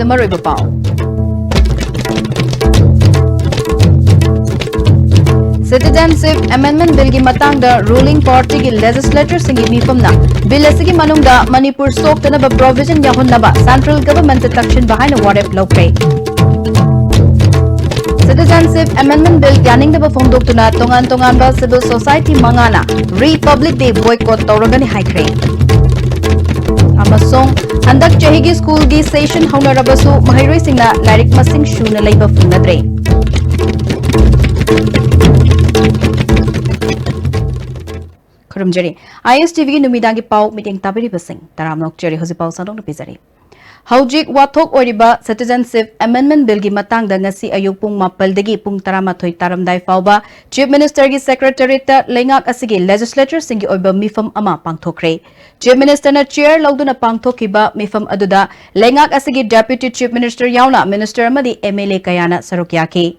Marawi Pao. Citizenship Amendment Bill ki matangda ruling party ki legislature singi mifamna bill asigi manungda Manipur soktanaba provision yahunnaba central government takshin behind a warrant lokre. Citizenship Amendment Bill yaningdaba phongdoktuna tongan ba civil society mangana Republic Day boycott tawragani haikre. Amasong handak chahigi school gi session haunarabasu mahairoi singna lairik masing shuna leiba fungadre. Kurumjari ISTV ki numidangi pau meeting tabiri basing taramnok jari hosi pau sadong napizari. Haujik wathok oriba Citizenship Amendment Bill ki matangda ngasi ayuk pung mapaldagi pung taramathoi taramdai fauba Chief Minister ki Secretariat lengak asigi legislature singi oiba mifam ama pangthokre. Chief Minister na chair lauduna pangthokiba mifam aduda lengak asigi Deputy Chief Minister yauna Minister amadi MLA kayana sarukyaki.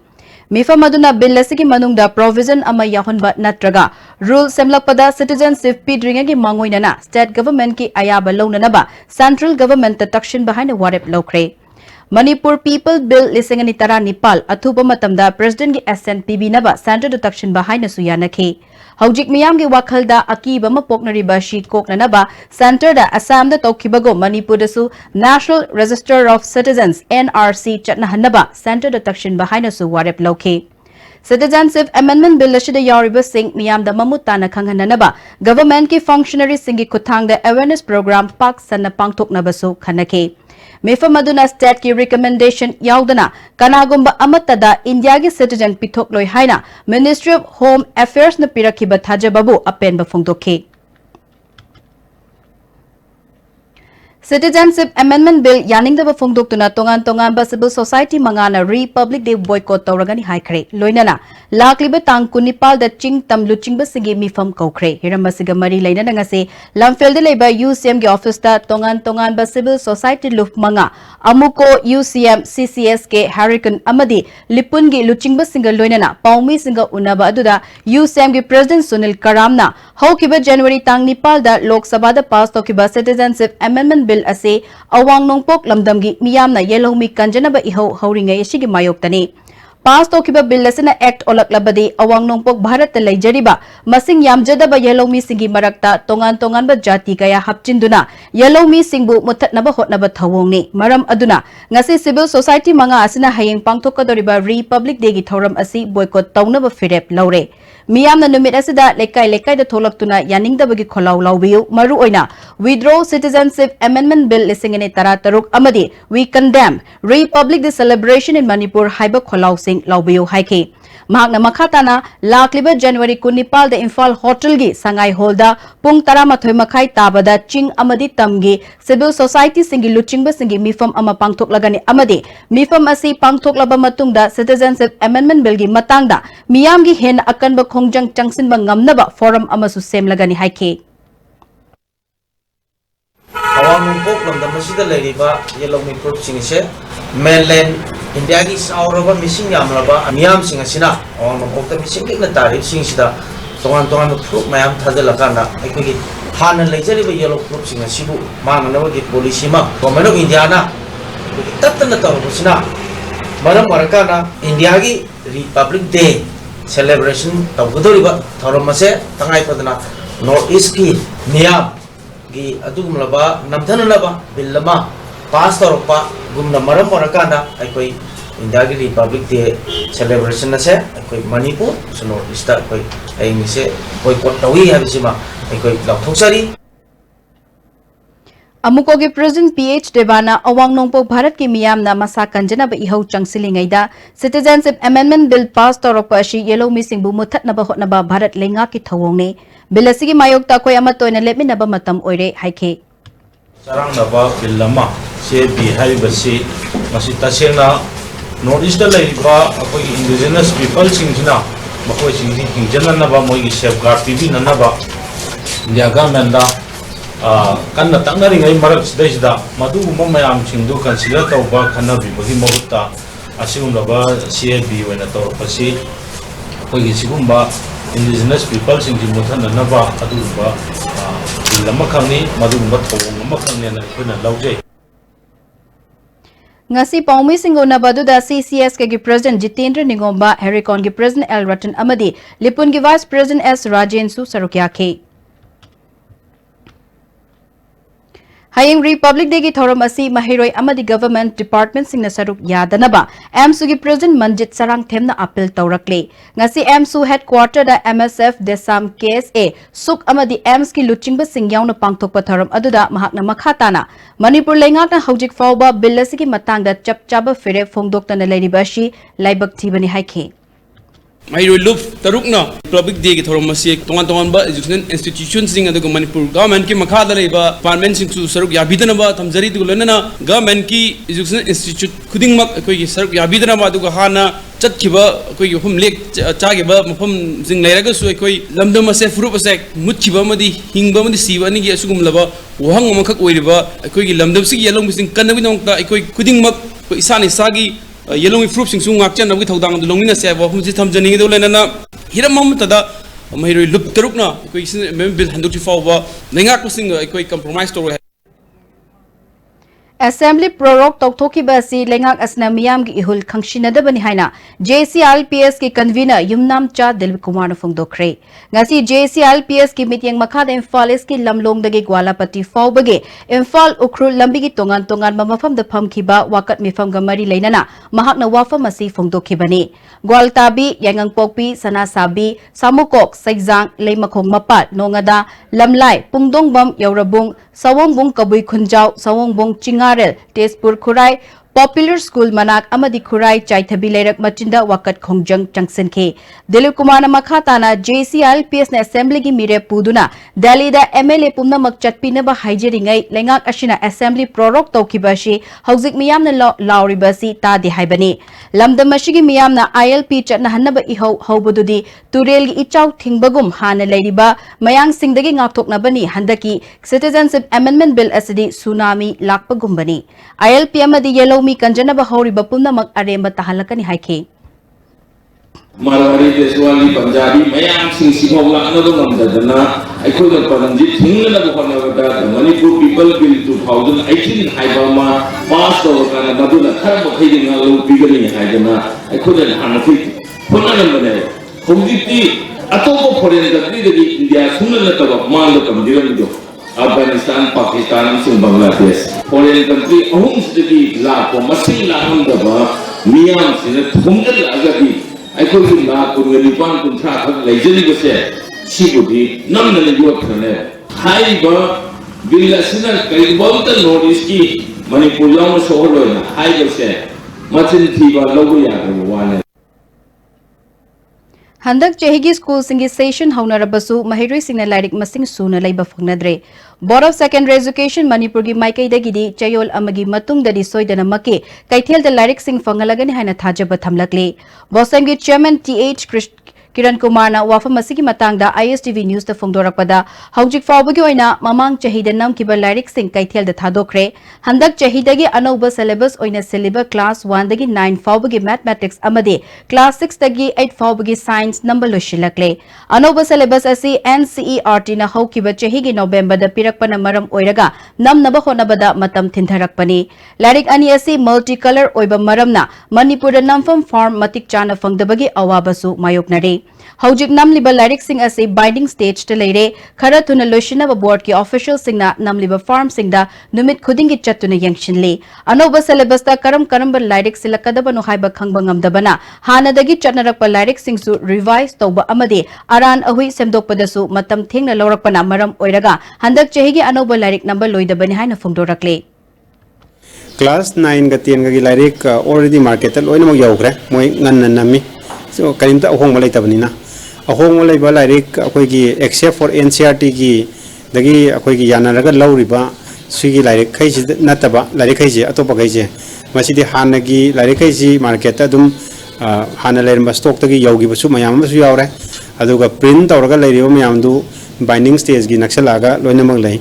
Mifam aduna bill asigi manungda provision ama yahunba natraga rule semlakpada citizenship pidringagi mangoinana state government ki ayaba launanaba central government takshin behind a warrant lokre. Manipur People Bill lisingani tara Nepal athuba matamda President ki SNPB naba center takshin behind a suyanaki. Haujik miyam ki wakhalda akiba mapoknariba sheet koknanaba center da Assam da tawkibago Manipur dasu National Register of Citizens NRC chatnahanaba center da takshin behind a su warrant loke. Citizenship Amendment Bill ashida yariba sing miyam da mamutana khanghananaba government ki functionary singi kuthang da awareness program pak sanna pangthoknabasu khanake. Mifam aduna state ki recommendation yaudana kanagumba amatada India ki citizen pithok loi haina Ministry of Home Affairs na pirakiba thajababu apen ba phongdokhe. Citizenship Amendment Bill yaningdaba phongdoktuna tongan ba civil society mangana Republic Day boycott tawragani haikre loinana lakliba tang kunipal da ching tam luchingba singi mifam kokre hirambasiga mari lainana ngase lamfel de leba UCM gi office ta tongan ba civil society luf manga amuko UCM CCS ke Hurricane amadi lipun gi luchingba singa loinana paumi singa unaba aduda UCM gi President Sunil Karamna hokiba January tang nipal da Lok Sabha da pass tokiba Citizenship Amendment Bill ase awang nongpok lamdamgi miyamna yellow mi kanjanaba iho hauringai asigi mayoktani. Pass tokiba bill asina act olaklabadi awang nongpok Bharat ta leijariba masing yamjadaba yellow mi singi marakta tongan ba jati kaya hapchinduna yellow mi singbu muthatnaba hotnaba thawongni maram aduna ngasi civil society manga asina hayeng pangthokadoriba Republic Day gi thoram asi boycott tawnaba firep laure. Miyamna numit asida lekai da tholaktuna yaningdabagi kholau laubiu maru oina withdraw Citizenship Amendment Bill lisingene tarataruk amadi we condemn Republic Day celebration in Manipur haiba kholau sing laubiu haike. Mahakna makhatana lakliba January kunipal da Imphal Hotel gi Sangai Hall da pung taramathoi makhai tabada ching amadi tamgi civil society singi luchingba singi mifam ama pangthoklagani amadi mifam asi pangthoklaba matungda Citizenship Amendment Bill gi matangda miyam gi hen akanba khongjang changsinba ngamnaba forum amasu semlagani haike. Awang nungpok lamdam masida lairiba yellow mi group singise mainland India ki sauraba missing yamraba miyam singasina awang nungpok ta missing na tarif singsida tongan group mayam thadalakana ekoi hana leijariba yellow group singasibu mananaba ki policy ma government of India na tatna tawrusina maram marakana India ki Republic Day celebration tawgudoriba thoramase tangai padana North East ki miyam gi adugumlaba namdhanalaba billama pass torpa gumna maram morakana aikoi India ki Republic Day celebration ase aikoi Manipur suno ista aikoi aing se boycott tawi habisima aikoi lauthoksari Amuko gi President PH Devana awang nongpok Bharat ki miyamna masa kanjana ba ihau changsilingaida Citizenship Amendment Bill pass torpa shi yellow missing bu muthatnaba hotnaba Bharat lenga ki thawongne bill asigi mayokta koi ama toina lepminaba matam oire haike. Sarangnaba billama se bi haibasi masi tasena North da laiba akoi indigenous people singina makoi singji hingjananaba moigi safeguard pibi nanaba India government da kanna tangaringai marak sida madu mayam chingdu consider tawba khana bi bagi mahutta asigumba CAB wena tawpasi akoi sigumba indigenous people singji muthananaba aduba lama khangni madu thawong lama khangni na khuna laujai. ngasi paumi singona baduda CCS ke President Jitendra Ningomba, Hericon ke President L Ratan amadi Lipun ke Vice President S Rajen su sarukya ke Haying Republic Day ki thoram asi mahiroi amadi government department singna saruk yadanaba AMSU ki President Manjit Sarang themna appeal tawrakle ngasi AMSU headquarter da MSF Desam KSA suk amadi AMS ki luchingba singyawna pangthokpa thoram aduda mahakna makhatana Manipur lengakna hojik fawba bill asigi matangda chapchaba fire phongdoktana leiriba shi laibak thibani haike Mahiroi loop tarukna public day ki thorom masi tongan tongan ba education institutions sing adu Manipur government ki makhada leiba department sing su saruk yabidana ba thamjari du lana government ki education institute khuding mak koi ki saruk yabidana ba du hana chatkiba koi hum lek chage ba mafam sing leiraga su koi lamdam ase furu ase mutkiba madi hingba madi siba ni gi asugum laba wahang makhak oiriba koi ki lamdam sig yelong sing kanabi nongta koi khuding mak koi isani sagi yellow fruit sing sung ngakchan nabi thodang du longina se ba humji thamjani do lena hiram mamtada mahiroi lup tarukna koi bill handuk ti fawa nengak ko sing koi compromise to Assembly prorok toktoki basi lengak asna miyam gi ihul khangshina bani haina JCLPS ki convener Yumnam Cha Dilip Kumar na phongdokre ngasi JCLPS ki meeting makhad Imphal ki lamlong dagi Gwalapati fawbage Imphal ukhru lambi gi tongan mafam da phamkhiba wakat mifam ga mari leinana mahakna wafam asi phongdokhibani Gwaltabi Yangang Pokpi Sanasabi Samukok Saijang Leimakhong Mapat Nongada Lamlai Pungdongbam Yaurabung Sawongbung Kabui Khunjau Sawongbung Chingarel Tezpur Khurai Popular School Manak Amadi Khurai Chaithabi Leirak Machinda Wakat Khongjang Changsenke Dilip Kumar na makhatana JCLPS na assembly gi mire puduna Delhi da MLA pumna mak chatpina ba haijeringai lengak ashina assembly prorok tawkibashi hauzik miyam na lauribasi ta de haibani lamdam mashigi miyam na ILP chatna hanaba ihau haubududi turel gi ichau thingbagum hana leiriba mayang singdagi ngakthokna bani handaki citizenship amendment bill asidi tsunami lakpagum bani ILP amadi yellow mi kanjana ba hauriba pumna mak aremba tahalakani haike Marwari Deswali Punjabi mayam sing singawla another namdadana I could have Paranjit Hingana Bukana the Manipur People Bill 2018 Haibama passed over Kanaduna Karma Hiding a low figure in Haidana I couldn't Hanafit Punanamane Humditi Atomo foreign the India sooner of Malakam Diranjo Afghanistan, Pakistan, and Bangladesh. Foreign country owns the law for Masila Handaba, Miams in a Tungal Agadi. I could be laugh when you want to track like Jenny said. She would be none of the work on her. Haiba, Villa Sinner, Kaibolta, Noriski, Manipur Solo, Haiba said, Machin Tiba, Logoya, one. Handak chehigi school singi session haunarabasu mahiroi singna lairik masing suna laiba phangnadre Board of Secondary Education Manipur gi maikai dagidi chayol amagi matung dadi soidana make kaithel da lairik sing fangalagani haina thajaba thamlakle Bosam gi chairman TH Kiran Kumar na wafam asigi matangda ISTV News da phongdorakpada haujik fawbagi oina mamang chahida nam kiba lairik sing kaithel da thadokre handak chahidagi anoba syllabus oina syllabus class 1 dagi 9 fawbagi mathematics amade class 6 dagi 8 fawbagi science number loshilakle anoba syllabus asi NCERT na haukiba chahigi November da pirakpana maram oiraga namnaba honabada matam thintharakpani lairik ani asi multicolor oiba maramna Manipur da namfam farm matik chana phangdabagi awabasu mayoknare Haujik namliba lairik sing as a binding stage to leire khara thuna loishina board ki official sing na namliba farm sing da numit khuding gi chatuna yangshinle anoba syllabus ta karam lairik silakadaba no haiba khangba ngamdabana hanadagi chatnarak pa lairik sing su revise tawba amade aran ahui semdokpada su matam thengna lorakpana maram oiraga handak chehigi anoba lairik number loidabani haina phongdorakle Class 9 ga 10 ga lairik already market loina mo yawgre moi ngan nami so kalimta ahong malai tabnina ahong malai ba lairik akoi gi except for NCERT gi dagi akoi gi yanaraga lauriba sigi lairik khai ji nataba lairik khai ji atopa khai ji masidi hanagi lairik khai ji market adum hana leirma stock tagi yawgi basu mayam basu yawre aduga print tawraga leiriba mayam du binding stage gi naksalaga loina mag lai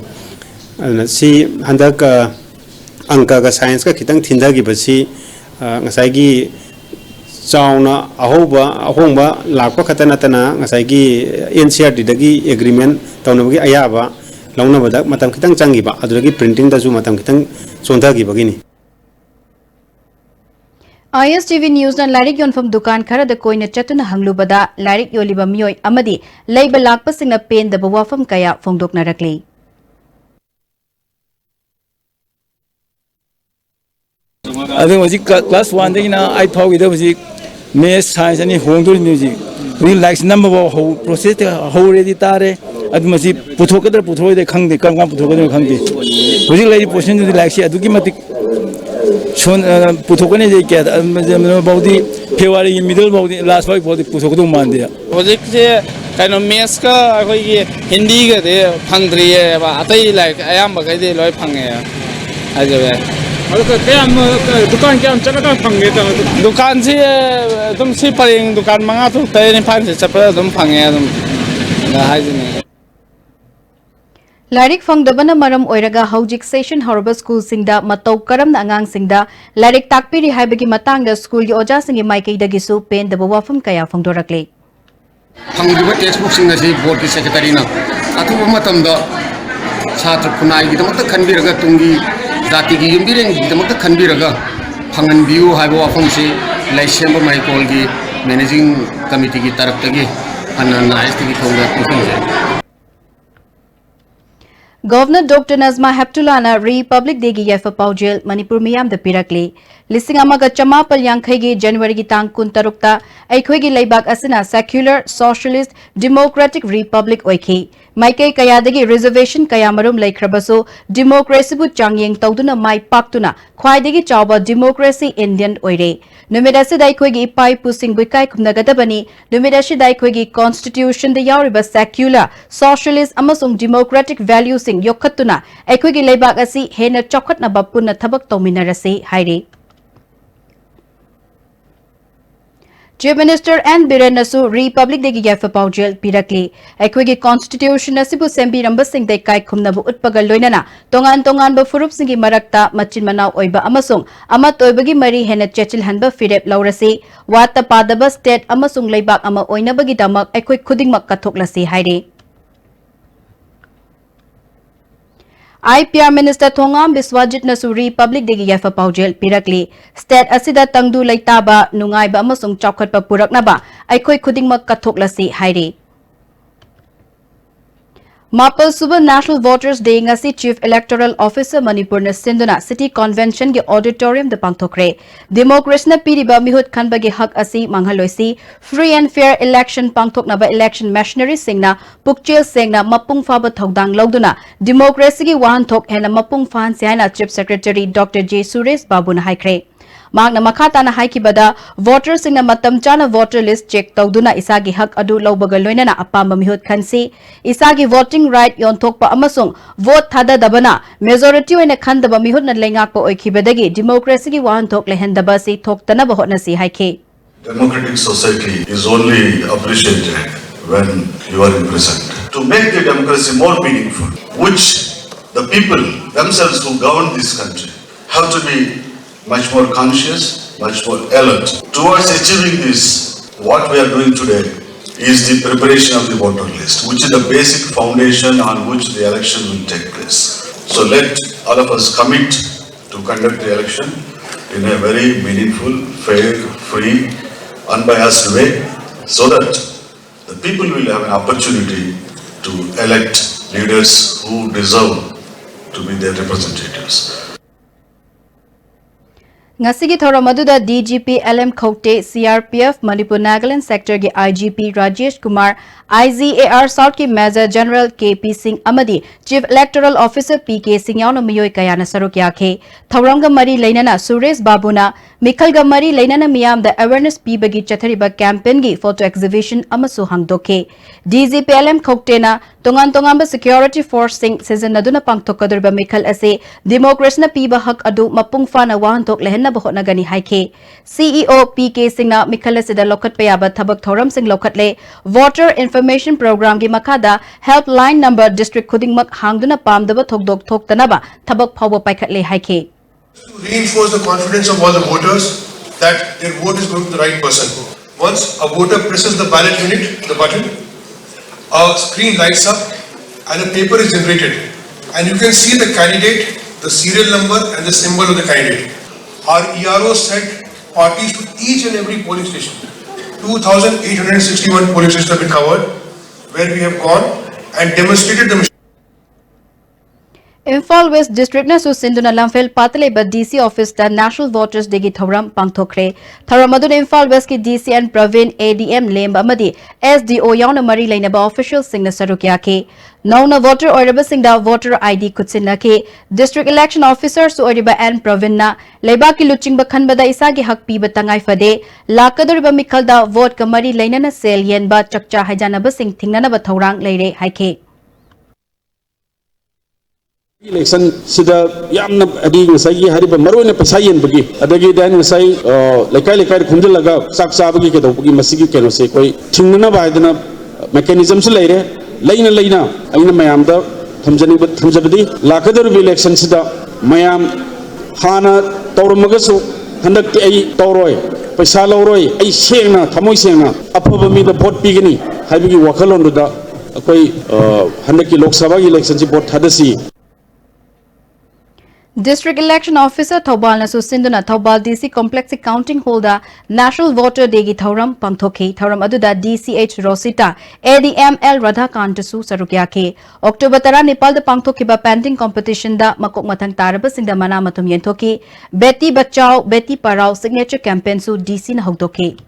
si handak angka ga science ka kitang thinda gi basi ngasai gi Sauna ahongba lakwa katana tana ngasai gi NCERT dagi agreement tawnabagi ayaba launabada matam kitang changiba aduragi printing da ju matam kitang chonda gi bagini ISTV News na Larik Yonfam Dukan Kara da Koina Chatuna Hanglubada, Larik Yoliba Mioy Amadi, Labor Lakpasing na Pain the Bawafam Kaya Fongdok Narakli. I think class 1 day now I talk with the math science and home to music. We like number of whole process whole ready tare at Masi Putoka Puto the Kang the Kanga Putoka Kangi. We like portion of the like Adukimatic Shon Putokane they get about the Pewari middle of the last week for the Putoka Mandia. Was it kind of Meska, Hindi, the Pangri, Atai like I am Bagadi Loy Panga. दुकान क्या हम चला कर fungi तो दुकान से तुम सी परेंग दुकान मंगा तो तेरे पान से चपला तुम फंगे तुम हाय नहीं Larik Fangdabana Maram Oiraga Hojik Session Horrible School Singda Matau Karam Angang Singda Larik Takpiri Haibagi Matanga School Yoja Singi Maiki Dagisu Pen the Bawafam Kaya Fangdorakle. Hangriba textbook singa board ki secretary na atu matamda chhatra punai gi tamata khanbiraga tungi dati gi yumbireng gi tamata khanbiraga phangan biu haibo afam se laisemba maikol gi managing committee gi taraf tagi anna IST gi thonga kusung Governor Dr. Nazma Heptulana Republic Day gi Yafa Paujel Manipur Miyam the Pirakle Listing Amaga Chamapal Yankagi January gi Tang Kuntarukta Aikhwegi Laibak Asina Secular Socialist Democratic Republic Oiki Maike Kayadagi Reservation Kayamarum Laikrabaso Democracy Bu Changyeng Tauduna Mai Paktuna Khwaidagi Chawba Democracy Indian Oire Numidasi Daikwegi Pai Pusing Bukai Kumnagadabani Numidashi Daikwegi Constitution the Yauriba Secular Socialist Amasung Democratic Values Sing Yokatuna Aikwegi Laibak Asi Hena Chokat na Bapuna Tabak Tominarasi Hairi Chief Minister and Biren Nasu Republic de Yafa Paujel Pirakli Aikwegi Constitution Nasibu Sembi Rambasing de Kai Kumnabu Utpagal Loinana Tongan ba Furup Singi Marakta Machin Manau Oiba Amasung Amat Oibagi Mari Hena Chechil Hanba Firep Laurasi Wata Padaba State Amasung Laibak Ama Oinabagi Damak Aikweg Kuding Makatoklasi Hairi IPR Minister Thongam Biswajit Nasu Republic de Yafa Paujel Pirakli State Asida Tangdu Laitaba Nungaiba Amasung Chawkhatpa Puraknaba Aikhoi Khudingmak Kathoklasi Hairi Mapal Suba National Voters Day ngasi Chief Electoral Officer Manipur na Sinduna City Convention ge Auditorium de Pangthokre Democracy na piriba mihut khanba ge hak asi manghaloisi Free and Fair Election Pangthoknaba Election Machinery singna Pukchel sengna mapung faba thodang lawduna Democracy ge wahanthok hena mapung fan siana Chief Secretary Dr. J. Suresh Babu na haikre Magna Makata na haikibada voters singna matam chana voter list check tawduna isagi hak adu lawbaga loinana apamba mihut khansi isagi voting right yonthokpa amasung vote thada dabana majority oina khandaba mihut na lengakpa oikibadagi democracy gi wahanthok lehendaba si thoktana bahotna si haike Democratic society is only appreciated when you are present. To make the democracy more meaningful, which the people themselves who govern this country have to be much more conscious, much more alert. Towards achieving this, what we are doing today is the preparation of the voter list, which is the basic foundation on which the election will take place. So let all of us commit to conduct the election in a very meaningful, fair, free, unbiased way, so that the people will have an opportunity to elect leaders who deserve to be their representatives. Ngasigi Thoramaduda DGP LM Khokte CRPF Manipur Nagaland Sector ge IGP Rajesh Kumar IZAR South ki Major General KP Singh Amadi Chief Electoral Officer PK Singh yauna miyoi kayana saruk yakhe Thoranga Mari Leinana Suresh Babuna Mikhal ga Mari Leinana miyam the awareness pibagi chathariba campaign gi photo exhibition amasu hangdokhe DGP LM Khokte na tongan security force sing season naduna pangthokadurba Mikhal ase democracy na piba hak adu mapung fana wahanthok lehen na bahot na gani haike CEO PK Singh na Mikhal ase da lokhat payaba thabak thoram sing lokhatle voter information program gi makada helpline number district khudingmak hangduna pamdaba thokdok thoktanaba thabak phawba paikhatle haike to reinforce the confidence of all the voters that their vote is going to the right person. Once a voter presses the ballot unit, the button, a screen lights up and a paper is generated and you can see the candidate, the serial number and the symbol of the candidate. Our ERO said parties to each and every polling station. 2,861 polling stations have been covered, where we have gone and demonstrated the machine. Imphal West District na Sinduna Lamphel Pataleba DC Office da National Voters Day gi thoram pangthokre. Thoram adu Imphal West ki DC and Praveen ADM lemba amadi SDO yauna mari lainaba official singna sarukya ke. Nauna voter oiraba singda voter ID kutsinna ke. District Election Officer su oiriba and Praveen na leba ki luching bakhan bada isa gi hak piba tangai fade. Lakaduriba mikal da vote ka mari lainana sel yen ba chakcha hajanaba sing thingnana ba thorang leire haike. Election sida yamna adi ngasai hariba marone pasayen bagi adagi dan ngasai lekai khumjalaga sak sabagi ke dobagi masigi keno se koi thingna ba idana mechanism se leire leina aina mayam da thamjabadi lakadar election sida mayam hana tawramaga handak ti ai tawroi paisa loroi ai sengna thamoi sengna apaba mi da vote pigani habigi wakhalon da koi handak ki lok sabha election si vote thadasi. District Election Officer Thobal Nasu Sinduna Thobal DC Complex Counting Holder National Voter Day gi thoram pangthoki thoram aduda DCH Rosita ADML Radhakant su sarukya ke October 10 Nepal da pangthokiba painting competition da makok mathang taraba singda mana matum yenthoki Beti Bachao Beti Parao signature campaign su DC na hokdoki.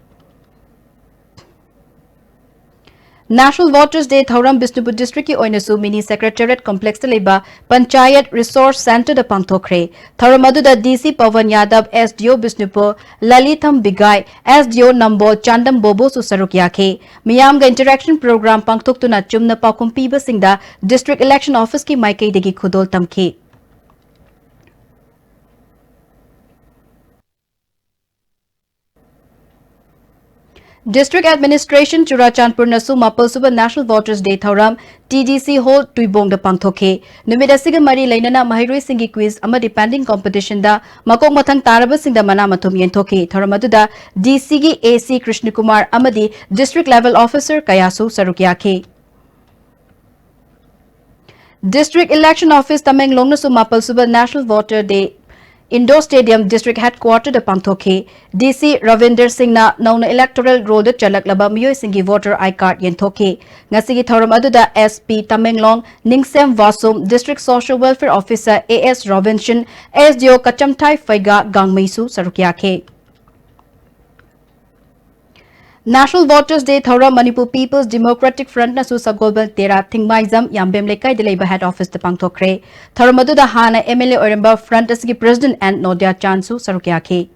National Voters Day Thauram Bishnupur District ki oinasu mini secretariat complex leba Panchayat Resource Center da pangthokre Thauram aduda DC Pawan Yadav SDO Bishnupur Lalitham Bigai SDO Nambol Chandam Bobo su sarukya ke miyam ga interaction program pangthoktuna chumna pakum piba singda District Election Office ki maikai degi khudol tamke. District Administration Churachandpur Nasu Mapal Suba National Voters Day Thauram TDC Hall Tuibong da Pangthoke Numida Siga Mari Lainana Mahiroi Singi Quiz ama depending competition da Makok Mathang Taraba Singda Mana Matum Yentoke Thauramadu DC gi AC Krishna Kumar amadi District Level Officer Kayasu Sarukyake. District Election Office Tamenglong Nasu Mapal Suba National Voter Day Indoor Stadium District Headquarter da Pangthoke DC Ravinder Singh na nauna electoral roll da chalaklaba miyoi singi voter I card yentoke ngasigi thoram aduda SP Tamenglong Ningsem Vasum District Social Welfare Officer AS Robinson SDO Kachamthai Faiga Gangmeisu sarukyake. National Voters Day Thauram Manipur People's Democratic Front na su Sagolbal Tera Thingmaizam Yambem Lekai Deleba Head Office the Pangthokre Thauramadu da Hana MLA Oremba Front asigi President and Nodia Chansu Sarukyake.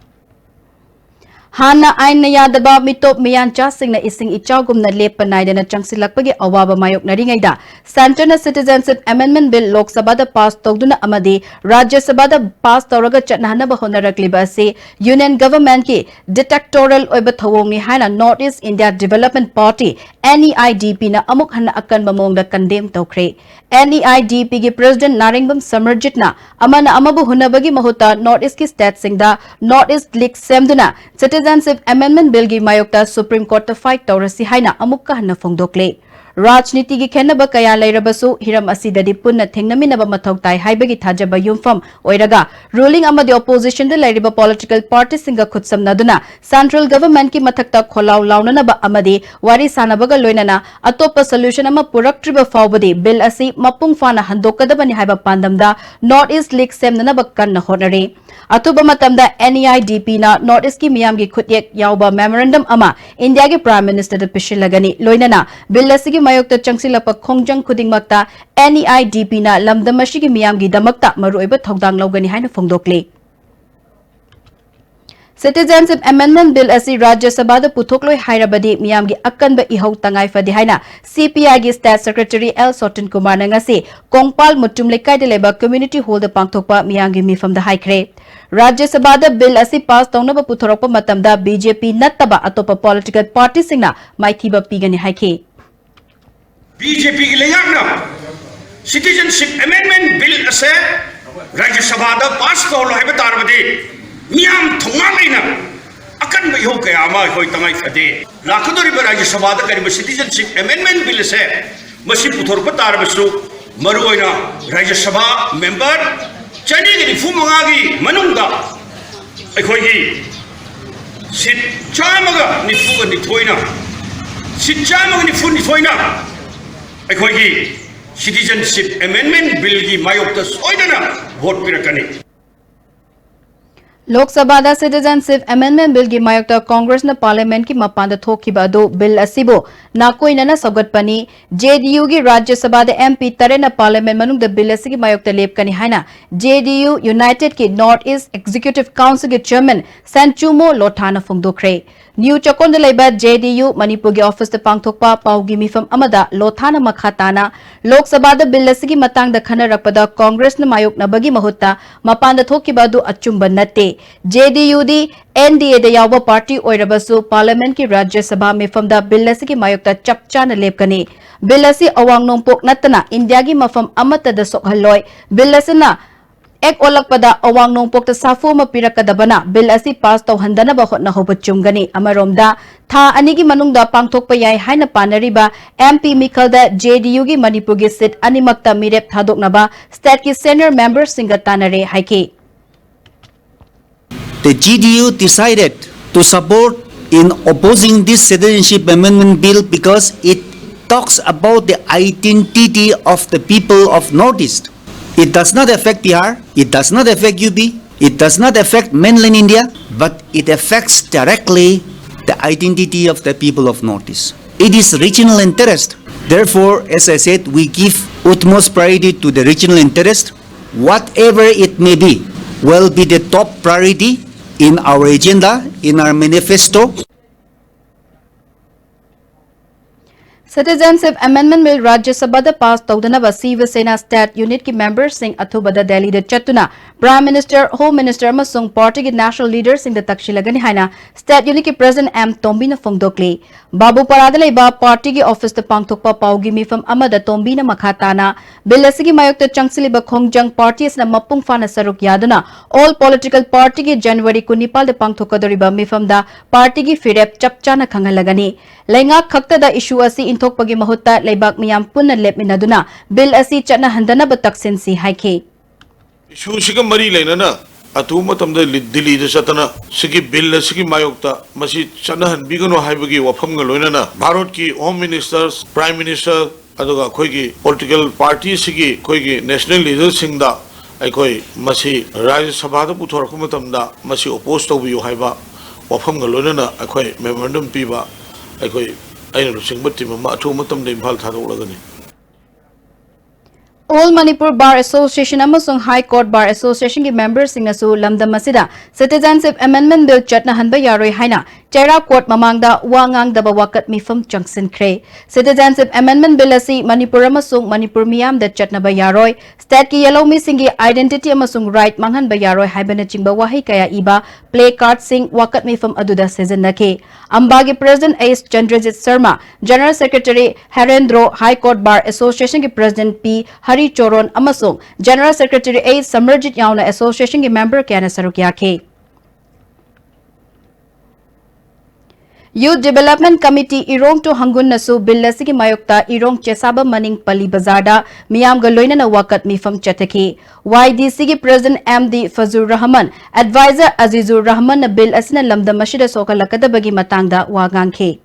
Hana Aina Yadaba Mitop Miyancha Singna Ising Ichagum na Lepa Naidana Changsilakpagi Awaba Mayok Naringaida Santana Citizenship Amendment Bill Lok Sabada Pass Togduna Amadi Rajya Sabada Pass Tauraga Chatnahana Honarakliba se Union Government ki Dictatorial Oiba Thawongni Hana Northeast India Development Party NEIDP na Amuk Hana Akan Bamong da condemn Tokre NEIDP ki President Naringbam Samarjitna Amana Amabu Hunabagi Mahuta Northeast ki State Singda Northeast League Semduna Citizenship Amendment Bill gi mayokta Supreme Court ta fight tawrasi haina amukka hanna phongdokle Rajniti gi khenaba kaya leirabasu hiram asidadi punna thengnaminaba mathau tai haibagi thajaba yumfam oiraga ruling amadi opposition da leiriba political party singa khutsamnaduna central government ki mathakta kholaw launanaba amadi wari sanabaga loinana atopa solution ama puraktriba fawbadi bill asi mapung fana handokadabani haiba pandamda Northeast League semnanaba kanna honare Atuba matamda NEIDP na Northeast ki miyam gi khutyek yauba memorandum ama India gi Prime Minister da pishilagani loinana bill asigi mayokta changsilapa khongjang khudingmakta NEIDP na lamdamashi gi miyam gi damakta maruiba thogdang lawgani haina phongdokle Citizenship Amendment Bill asi Rajya Sabha da puthokloi hairabadi miyam gi akanba ihau tangai fadi haina CPI gi State Secretary L Sotin Kumar na ngasi Kongpal Mutum Lekai de leba Community Hall da pangthokpa miyam gi mifam da haikre Rajya Sabha da bill asi pass tawnaba puthorokpa matamda BJP nattaba atopa political party singna maithiba pigani haike BJP ki leyakna Citizenship Amendment Bill ase Rajya Sabha da pass tawlo haiba tarbadi Miyam Thongalina Akan Bayo Kayama Hoi Tangai Fade Lakadori Rajya Sabha da Kariba Citizenship Amendment Bill se Masi Puthorpatar Basu Maruina Rajya Sabha member Chani Fumangagi Manunga Ekogi sit chamaga nifuga nithoina sit chamaga nifuni akhoi citizenship amendment bill gi mayokta soidana vote pirakani Lok Sabha da Citizenship Amendment Bill gi mayokta Congress na Parliament ki mapanda thokiba do bill asibo nakoina na sagatpani JDU gi Rajya Sabha da MP tare na Parliament manung da bill asigi mayokta lepkani haina JDU United ki North East Executive Council gi Chairman Sanchumo Lothana phongdokre New Chakon da leba JDU Manipur gi office da pangthokpa paugi mifam amada Lothana makhatana Lok Sabha da bill asigi matang da khana rakpada Congress na mayok na bagi mahutta mapanda thokiba do achumba natte JDU di NDA da yawa party oirabasu parliament ki Rajya Sabha mifam da bill asigi mayokta chapcha na lepkani bill asi awang nongpok natana India gi mafam amata da sokhaloi bill asina ek olakpada awang nongpok ta safu ma pirakadabana bill asi pass taw handana ba hotna hobachumgani amaromda tha anigi manungda pangthokpa yai haina panariba MP Mikhal da JDU gi Manipur gi seat animakta mirep thadoknaba state ki senior member singatanare haike The GDU decided to support in opposing this citizenship amendment bill because it talks about the identity of the people of Northeast. It does not affect Bihar, it does not affect UP, it does not affect mainland India, but it affects directly the identity of the people of Northeast. It is regional interest. Therefore, as I said, we give utmost priority to the regional interest. Whatever it may be, will be the top priority in our agenda, in our manifesto. Citizenship Amendment Bill Rajya Sabha da pass tawdanaba Shiva Sena State Unit ki members sing athubada Delhi da chatuna Prime Minister, Home Minister amasung party ki national leaders sing da takshilagani haina State Unit ki President M Tombi na phongdokli Babu Parada leiba party ki office da pangthokpa paugi mifam amada Tombi na makhatana bill asigi mayokta changsiliba khongjang parties na mapung fana saruk yaduna all political party ki January 19 da pangthokadoriba mifam da party ki firep chapcha na khangalagani lenga khakta da issue asi inthokpagi mahutta leibak miyam punna lepminaduna bill asi chana handana ba taksin si haike issue siga mari leinana atuma tamda Delhi da satana sigi bill sigi mayokta masi chana han bigano haibagi wafam ga loinana Bharat ki Home Ministers Prime Minister aduga khoigi political party sigi khoigi national leaders singda aikoi masi Rajya Sabha da puthorku matamda masi oppose to biu haiba wafam ga loinana aikoi memorandum piba aikoi aina lusingbatti mama athu matam de imphal thadolagani All Manipur Bar Association amasung High Court Bar Association ki members singasu lamdam masida Citizenship Amendment Bill chatna hanba yaroi haina Chera Court mamangda wangang daba wakat mifam changsin kre Citizenship Amendment Bill asi Manipur amasung Manipur miyam da chatna ba yaroi state ki yellow mi singi identity amasung right manghan ba yaroi haibana chingba wahi kaya iba play card sing wakat mifam aduda season nake Ambagi President A. Chandrajit Sharma General Secretary Harendro High Court Bar Association ki President P. Hari Choron amasung General Secretary A. Samarjit Yauna Association ki member kaya na saruk yake Youth Development Committee Irong to Hangun nasu bill asigi mayokta Irong Chesaba Maning Pali Bazarda miyam galoina na wakat mifam chataki YDC ki President MD Fazur Rahman Advisor Azizur Rahman na bill asina lamda mashida sokalakada bagi matangda wagangke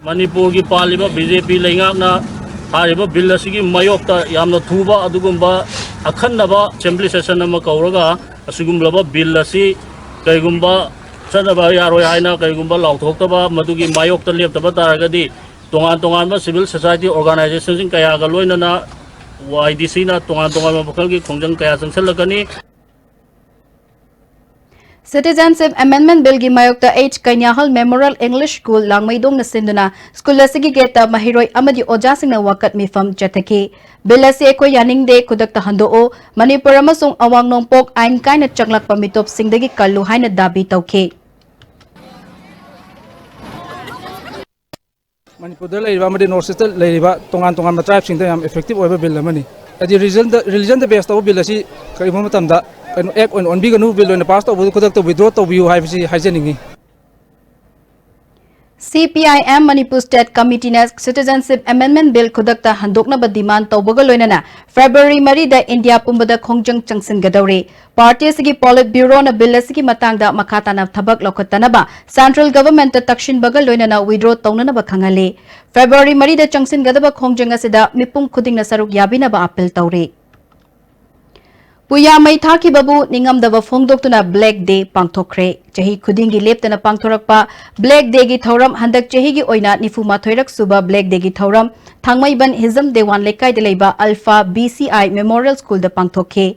Manipur ki paliba BJP lengak na hariba bill asigi mayokta yamna thuba adugumba akhannaba assembly session ama kauraga asugumlaba bill asi kaigumba Sanaba yaroi haina kaigumba lauthokaba madugi mayokta leptaba taragadi tongan civil society organizations sing kaya ga loinana YDC na tongan bakal gi khongjang kaya sangsalagani Citizenship Amendment Bill gi mayokta H Kanyahal Memorial English School langmaidong na sinduna school asigi geta mahiroi amadi oja sing na wakat mifam chataki bill asi ekoi yaning de kudakta handoo Manipur amasung awang nongpok ain kaina changlak pamitop singdagi kallu haina dabi tauke Manipur da leiba amadi North East leiba tongan tribe sing da yam effective oiba bill amani adi religion da based to bill asi kai mo matam da kaino ek on biganu bill on pass to kudak to withdraw to view hai bisi haijeningi CPIM Manipur State Committee na Citizenship Amendment Bill khudakta handoknaba demand tawbaga loinana February 3 da India pumbada khongjang changsin gadawri party sigi Polit Bureau na bill sigi matangda makhatana thabak lokhatanaba Central Government ta takshin baga loinana withdraw tawnana ba khangale February 3 da changsin gadaba khongjang asida mipum khuding na saruk yabina ba appeal tawri Puya mai thaki babu ningam daba phongdoktuna Black Day pangthokre chahi khudingi leptana pangthorakpa Black Day gi thoram handak chahi gi oina nifuma thoirak suba Black Day gi thoram thangmaiban Hizam Dewan lekai de leiba Alpha BCI Memorial School da pangthokhe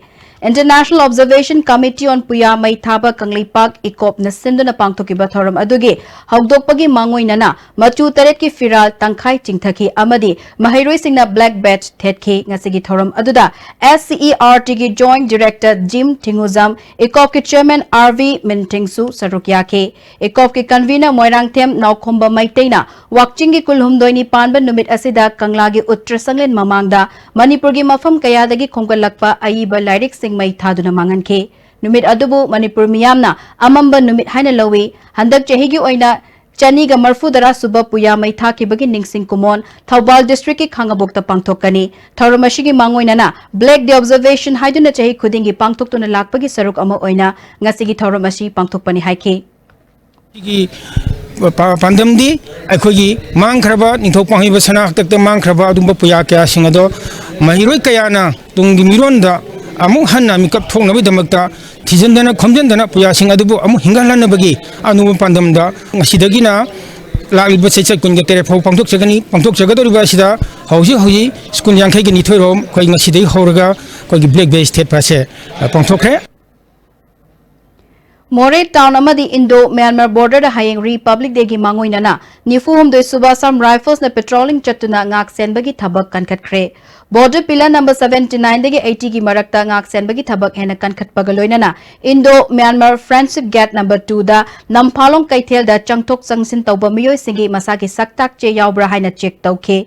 International Observation Committee on Puya mai thaba Kanglipak Ikop na sinduna pangthokiba thoram adugi hawdokpagi mangoinana machu taret ki firal tangkhai chingthaki amadi mahairoi singna Black Badge thetke ngasigi thoram aduda SCERT gi Joint Director Jim Tinguzam Ikop ki Chairman RV Mintingsu Sarukya ke Ikop ki Convener Moirangthem Naukhomba Maiteina Wakchingi Kulhumdoini Panba numit asida Kanglagi Uttrasanglen mamangda Manipur gi mafam kayadagi khongkalakpa aiba lairik mai thaduna manganke numit adubu Manipur miyamna amamba numit haina lawi handak chehigi oina chani ga marfu dara suba puya mai thaki bagi ningsing kumon Thoubal district ki khangabok ta pangthokani thoromashi gi mangoina na Black Day observation haiduna chehi khudingi pangthoktuna lakpagi saruk ama oina ngasigi thoromashi pangthokpani haike gi pandamdi akhoi mangkhraba ningthok panghiba sanak takta mangkhraba adumba puya kya singado mahiroi kayana tungi mironda amuk hanna mikap thokna bidamakta thijandana khomjandana puya sing adubu amuk hingalana bagi anu pandamda ngasidagina lagiba sechak kunga tere phau pangthok chagadoriba sida hauji skun yangkhai gi nithoirom khoi ngasidai horaga khoi Black Bay state pase pangthokhe More town amadi Indo Myanmar border da hayeng Republic Day gi mangoinana nifuhum doi subasam rifles na patrolling chatuna ngak senbagi thabak kankhatkre border pillar number 79 dagi 80 gi marakta ngak senbagi thabak hena kankhatpaga loinana Indo Myanmar friendship gate number 2 da namphalong kaithel da changthok changsin tawba miyoi singi masagi saktak che yawbra haina check tawkhe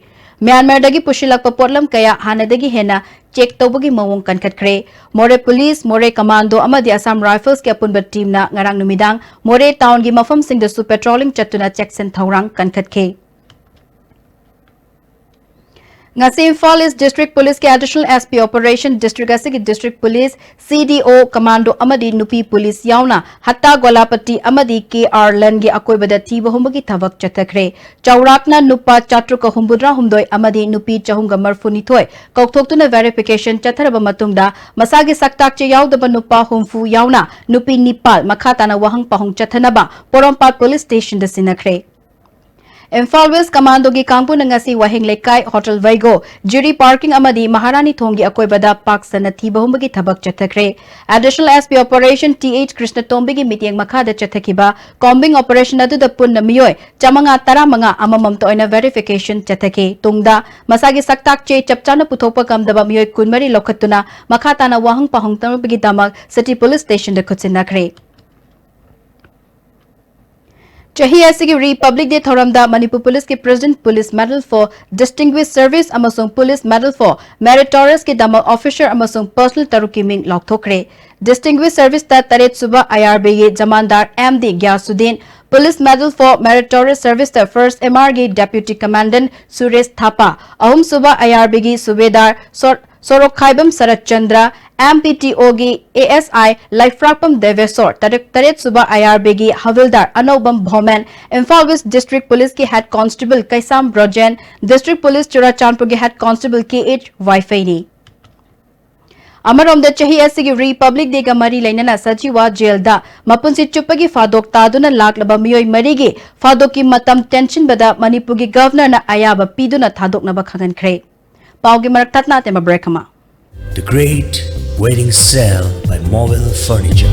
Myanmar dagi pushilakpa potlam kaya hanadagi hena check tawbagi mawong kankhatkre More police More commando amadi Assam rifles ke apunba team na ngarang numidang More town gi mafam sing da su patrolling chatuna checksen thawrang kankhatke Ngasi Imphal East District Police ke additional SP Operation District asigi District Police CDO Commando amadi Nupi Police yauna Hatta Golapati amadi KR Lan gi akoibada thiba humbagi thabak chathakre Chaurakna Nupa Chatruka humbudra humdoi amadi Nupi chahunga marfuni thoi kaukthokuna verification chatharaba matungda masagi saktak che yaudaba Nupa humfu yauna Nupi Nipal makhatana wahang pahong chathanaba Porompat Police Station da sinakre Imphal West Commando gi kangpu ngasi wahing lekai Hotel Vaigo Jiri parking amadi Maharani thongi akoibada park sanathi bahumbagi thabak chathakre additional SP operation TH Krishna Tombi gi meeting makha da chathakiba combing operation adu da punna miyoi chamanga taramanga amamam to oina verification chathake tungda masagi saktak che chapchana puthokpa kamdaba miyoi kunmari lokhatuna makhatana wahang pahong tambi damak city police station da khutsinakre Chahi asigi Republic Day thoramda Manipur Police ki President Police Medal for Distinguished Service amasung Police Medal for Meritorious ki dama officer amasung personal taruki ming lokthokre Distinguished Service ta taret suba IRB ye Jamandar MD Gyasuddin Police Medal for Meritorious Service ta First MR gi Deputy Commandant Suresh Thapa ahum suba IRB gi Subedar Sorokhaibam Sarat Chandra MPTO gi ASI Lifrapam Devesor Taret Suba IRB gi Havildar Anobam Bhoman Imphal West District Police ki Head Constable Kaisam Brojen District Police Churachandpur ki Head Constable KH Waifaini Amarom da chahi asigi Republic Day ga mari lainana sajiwa jail da mapunsi chupagi fadok taduna laklaba miyoi marigi fadoki matam tension bada Manipur gi governor na ayaba piduna thadokna ba khagankhre Paugi maraktatna tema break ama The Great Wedding Sale by Mobile Furniture.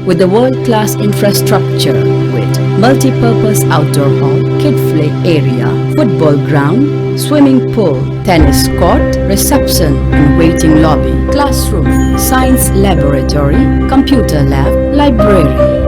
With the world-class infrastructure with multi-purpose outdoor hall, kid play area, football ground, swimming pool, tennis court, reception and waiting lobby, classroom, science laboratory, computer lab, library,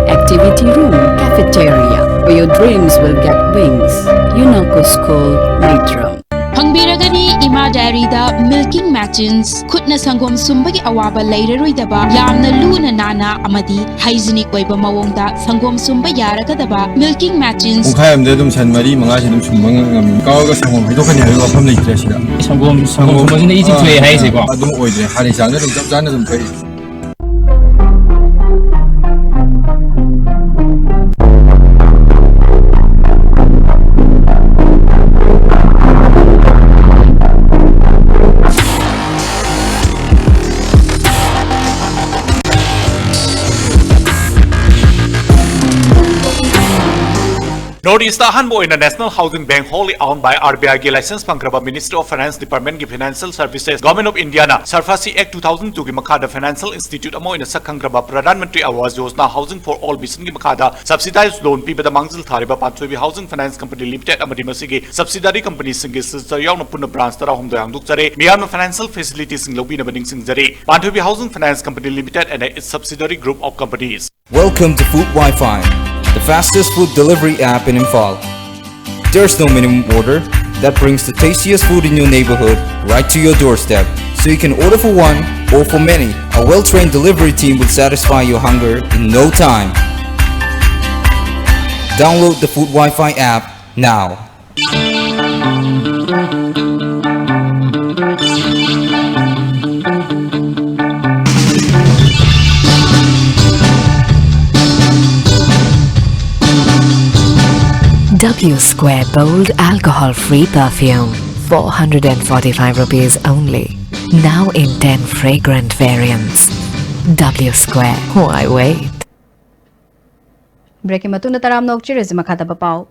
activity room, cafeteria, where your dreams will get wings. UNOCO School, Matram. Hangbiragani Ima Diary da milking machines khutna sangom sumbagi awaba leiraroidaba yamna luna nana amadi hygienic oiba mawongda sangom sumba yaragadaba milking machines Ukhayamde dum sanmari manga sidum sumbang ngami kawaga sangom hidokani hayo wafam leitra sida sangom sumbasina easy to hai se ko adum oide hari jangna dum jab jana dum kai Northeast Hanbo in the National Housing Bank wholly owned by RBI ki license pangraba Ministry of Finance Department ki Financial Services Government of India na Sarfasi Act 2002 ki makhada Financial Institute amo in sakhangraba Pradhan Mantri Awas Yojana Housing for All Mission ki makhada subsidized loan pibada mangzil thariba Panchoi Housing Finance Company Limited amadi masigi subsidiary company singi sister yauna punna branch tara hum doyang dukjare miyamna financial facilities sing lobi na baning sing jare Panchoi Housing Finance Company Limited and its subsidiary group of companies. Welcome to Food Wi-Fi, the fastest food delivery app in Imphal. There's no minimum order that brings the tastiest food in your neighborhood right to your doorstep, so you can order for one or for many. A well-trained delivery team will satisfy your hunger in no time. Download the Food Wi-Fi app now. W Square Bold Alcohol Free Perfume, 445 rupees only. Now in 10 fragrant variants. W Square, why wait? Breaking matuna taram nokchi rezima khata bapau.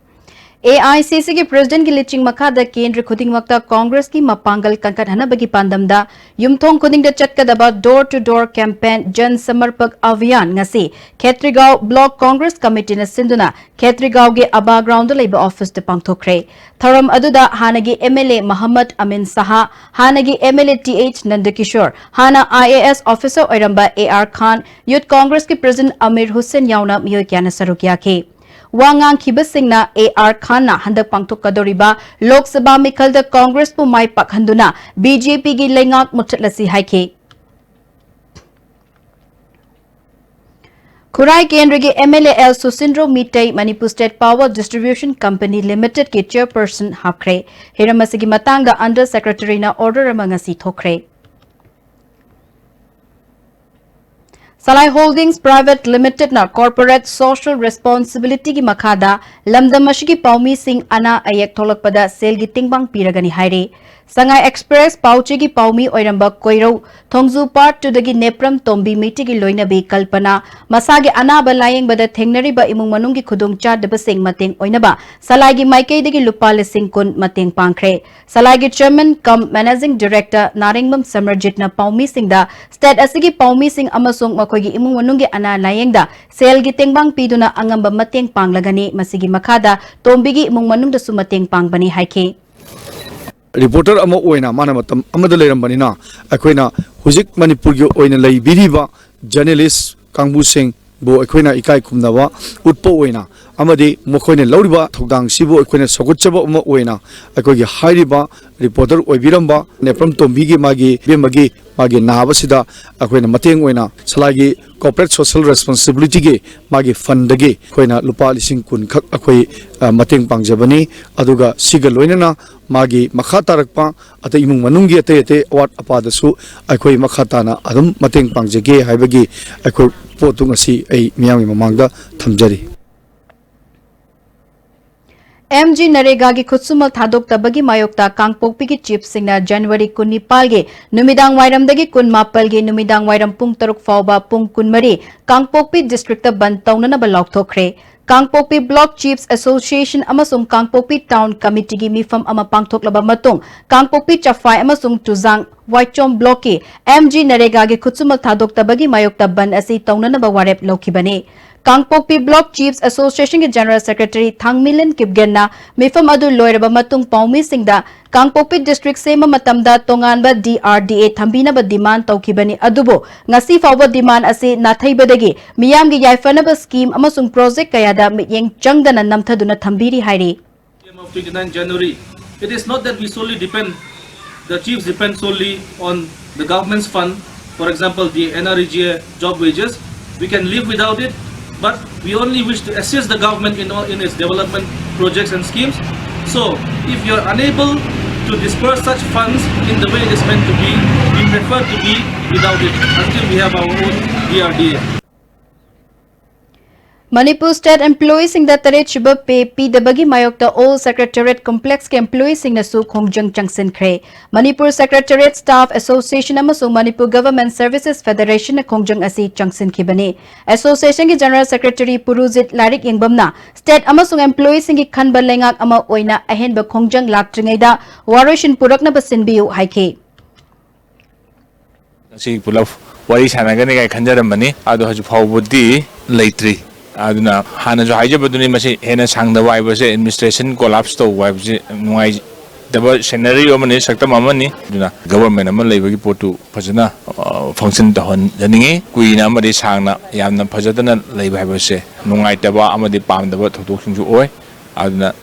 AICC ki president ki liching makhada kendra khuding wakta Congress ki mapangal kankan hanabagi pandamda yumthong khuding da chatkadaba door to door campaign Jan Samarpak Abhiyan ngasi Khetrigao Block Congress Committee na sinduna Khetrigao ge aba ground leiba office de pangthokre tharam aduda hanagi MLA Muhammad Amin Saha hanagi MLA TH Nandakishore hana IAS officer oiramba AR Khan Youth Congress ki president Amir Hussain yauna miyo kyana sarukya ke Wangang Kibasingna AR Khan na handak pangthokadoriba Lok Sabha mikhalda Congress pu mai pakhanduna BJP gi lengak muthatlasi haike Khurai Kendra gi MLA L Susindro Mittai Manipur State Power Distribution Company Limited ki chairperson hapkre hiramasigi matanga under secretary na order amangasi thokre Salai Holdings Private Limited na corporate social responsibility ki makhada lamdamashi ki paumi sing ana ayak tholakpada sel gi tingbang piragani haire Sangai Express pauchi ki paumi oiramba koiro thongzu part to dagi nepram tombi miti ki loina be kalpana masage anaba layeng bada thengnari ba imung manung ki khudung cha deba sing mateng oinaba salai gi maikei dagi lupa lesing kun mateng pangkhre salai gi chairman cum managing director Naringbam Samarjit na paumi sing da state asigi paumi sing amasung gi imung manunggi ana layengda sel gi tengbang piduna angamba mateng panglagani masigi makhada tombigi imung manungda su mateng pangbani haike reporter ama oina mana matam amada leirambani na akoina hujik manipur gi oina leibiriba journalist kangbu sing bo akoina ikai khumnawa utpo oina amadi mokoine lauriba thogdang sibo akoina sogutchaba ama oina akogi hairiba reporter oibiramba nepram tombigi magi bemagi magi nabasida akoina mateng oina salagi corporate social responsibility ge magi fund ge koina lupa lising kun khak akoi mateng pangjabani aduga siga loinana magi makha tarakpa ate imung manunggi ate awat apadasu akoi makha tana adum mateng pangjage haibagi akoi potung asi ai miyami mamangda thamjari MG Narega gi khutsumal thadok tabagi mayokta kangpokpi gi chief singna January 19 ge numidang wairam dagi 18 ge numidang wairam pung 3 fawba pung 13 kangpokpi district ta ban tawnana ba lokthokre Kangpokpi Block Chiefs Association amasung Kangpokpi Town Committee gi mifam ama pangthoklaba matung Kangpokpi Chafai amasung Tuzang Waichom Block ki MG Narega gi khutsumal thadok tabagi mayokta ban asi tawnana ba warep lokhibani Kangpokpi Block Chiefs Association ki General Secretary Thangmilen Kipgenna mifam adu loiraba matung paumi singda Kangpokpi District sema matamda tonganba DRDA thambina ba demand tawkibani adubo ngasi fawba demand ase nathaibadagi miyamgi yaifanaba scheme amasung project kayada miyeng changdana namthaduna thambiri hairi Of 29 January, it is not that we solely depend, the chiefs depend solely on the government's fund, for example the NREGA job wages. We can live without it, but we only wish to assist the government in its development projects and schemes. So if you are unable to disperse such funds in the way it is meant to be, we prefer to be without it until we have our own DRDA. Manipur State Employees sing da tare chiba pe PWG mayokta All Secretariat Complex ke employees sing na su khongjang changsin khre Manipur Secretariat Staff Association amasung Manipur Government Services Federation na khongjang asi changsin khibani Association ki General Secretary Puruzit Larik Ingbamna State amasung employees sing ki khanba lengak ama oina ahen ba khongjang laktringai da warishin purakna basin biu haike si pulaf wari sanagani kai khanjaram bani adu haju phawbudi leitri aduna hana jo haije baduni masi hena sangda wai base administration collapse to wai base nuai daba scenario mani sakta mamani duna government am leibagi potu phajana function to hon janinge kuina amadi sangna yamna phajadana leibai base nuai taba amadi pamdaba thotok singju oi aduna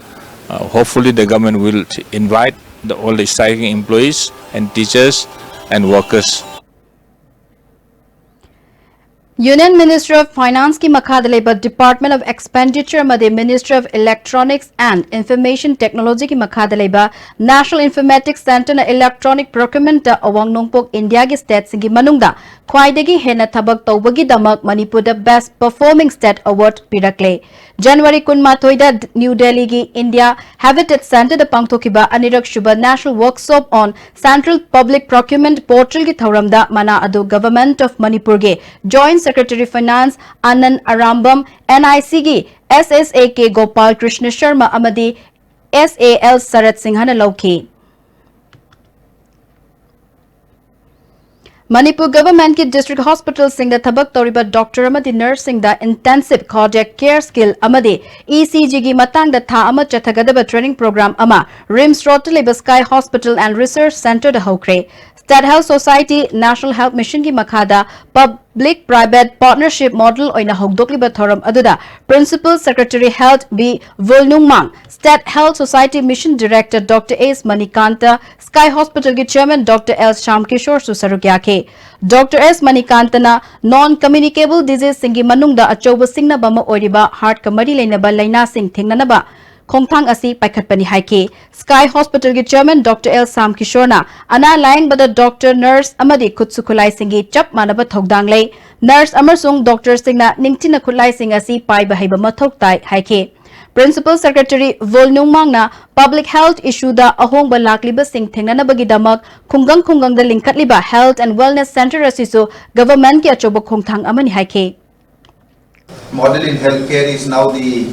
hopefully the government will invite all the striking employees and teachers and workers. Union Ministry of Finance ki makhada leba Department of Expenditure amade Ministry of Electronics and Information Technology ki makhada leba National Informatics Center na Electronic Procurement da awang nongpok India ki state singi manungda khwaidagi hena thabak tawbagi damak Manipur da Best Performing State Award pirakle January 19 da New Delhi ki India Habitat Center da pangthokiba anirak shuba National Workshop on Central Public Procurement Portal ki thauramda mana adu Government of Manipur ge Joint Secretary Finance Anand Arambam NIC ki SSAK Gopal Krishna Sharma amadi SAL Sarat Singhana lauki Manipur Government ki District Hospital sing da thabak toriba doctor amadi nurse sing da intensive cardiac care skill amadi ECG gi matang da tha ama chathagadaba training program ama RIMS Rotterdam Sky Hospital and Research Center da hokre State Health Society National Health Mission ki makhada Public Private Partnership Model oina hogdokli ba thoram aduda Principal Secretary Health B Volnungmang State Health Society Mission Director Dr. S Manikanta Sky Hospital ki Chairman Dr. L Shamkishore Susarukya ke Dr. S Manikantana Non-Communicable Disease singi manungda achoba singna bama oriba heart kamari leinaba laina sing thingnanaba Khongthang asi paikhatpani haike Sky Hospital ki Chairman Dr. L Sam Kishorna ana lying bada doctor nurse amadi khutsukhulai singi chap manaba thogdang lei nurse amasung doctor singna ningtina khulai sing asi pai bahaiba mathok tai haike Principal Secretary Volnungmangna Public Health Issue da ahongba lakliba sing thengnanabagi damak khunggang da linkatliba Health and Wellness Center asiso government ki achoba khongthang amani haike Model in healthcare is now the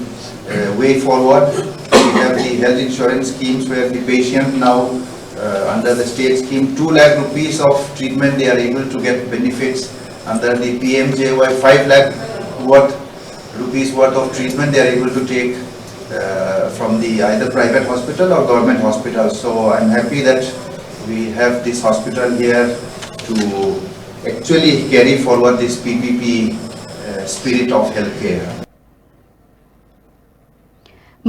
way forward. We have the health insurance schemes where the patient now under the state scheme 2 lakh rupees of treatment they are able to get benefits. Under the PMJY 5 lakh rupees worth of treatment they are able to take from the either private hospital or government hospital. So I'm happy that we have this hospital here to actually carry forward this PPP spirit of healthcare.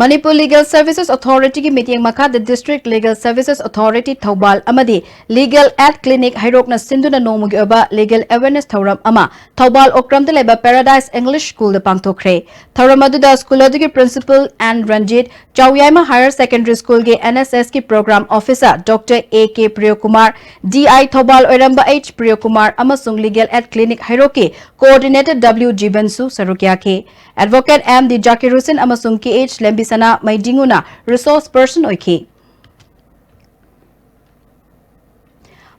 Manipur Legal Services Authority ki meeting makha the District Legal Services Authority Thoubal amadi Legal Ad Clinic hairokna sinduna nomugi oba Legal Awareness Thauram ama Thoubal okram de leba Paradise English School de pangthokre Thauram aduda school adugi principal and Ranjit Chawyaima Higher Secondary School ge NSS ki program officer Dr. A.K. Priyakumar DI Thoubal oiramba H. Priyakumar amasung Legal Ad Clinic hairoki Coordinator W. Jibansu Sarukya ke Advocate M. D. Jakir Hussain amasung K.H. Lembisana Maidinguna resource person oiki.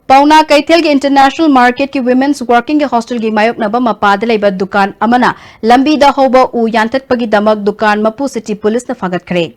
Pauna Kaithel ki International Market ki Women's Working ki Hostel ki mayok naba mapada laiba dukan amana lambi da hoba u yantat pagi damak dukan Mapu City Police na fagat kare.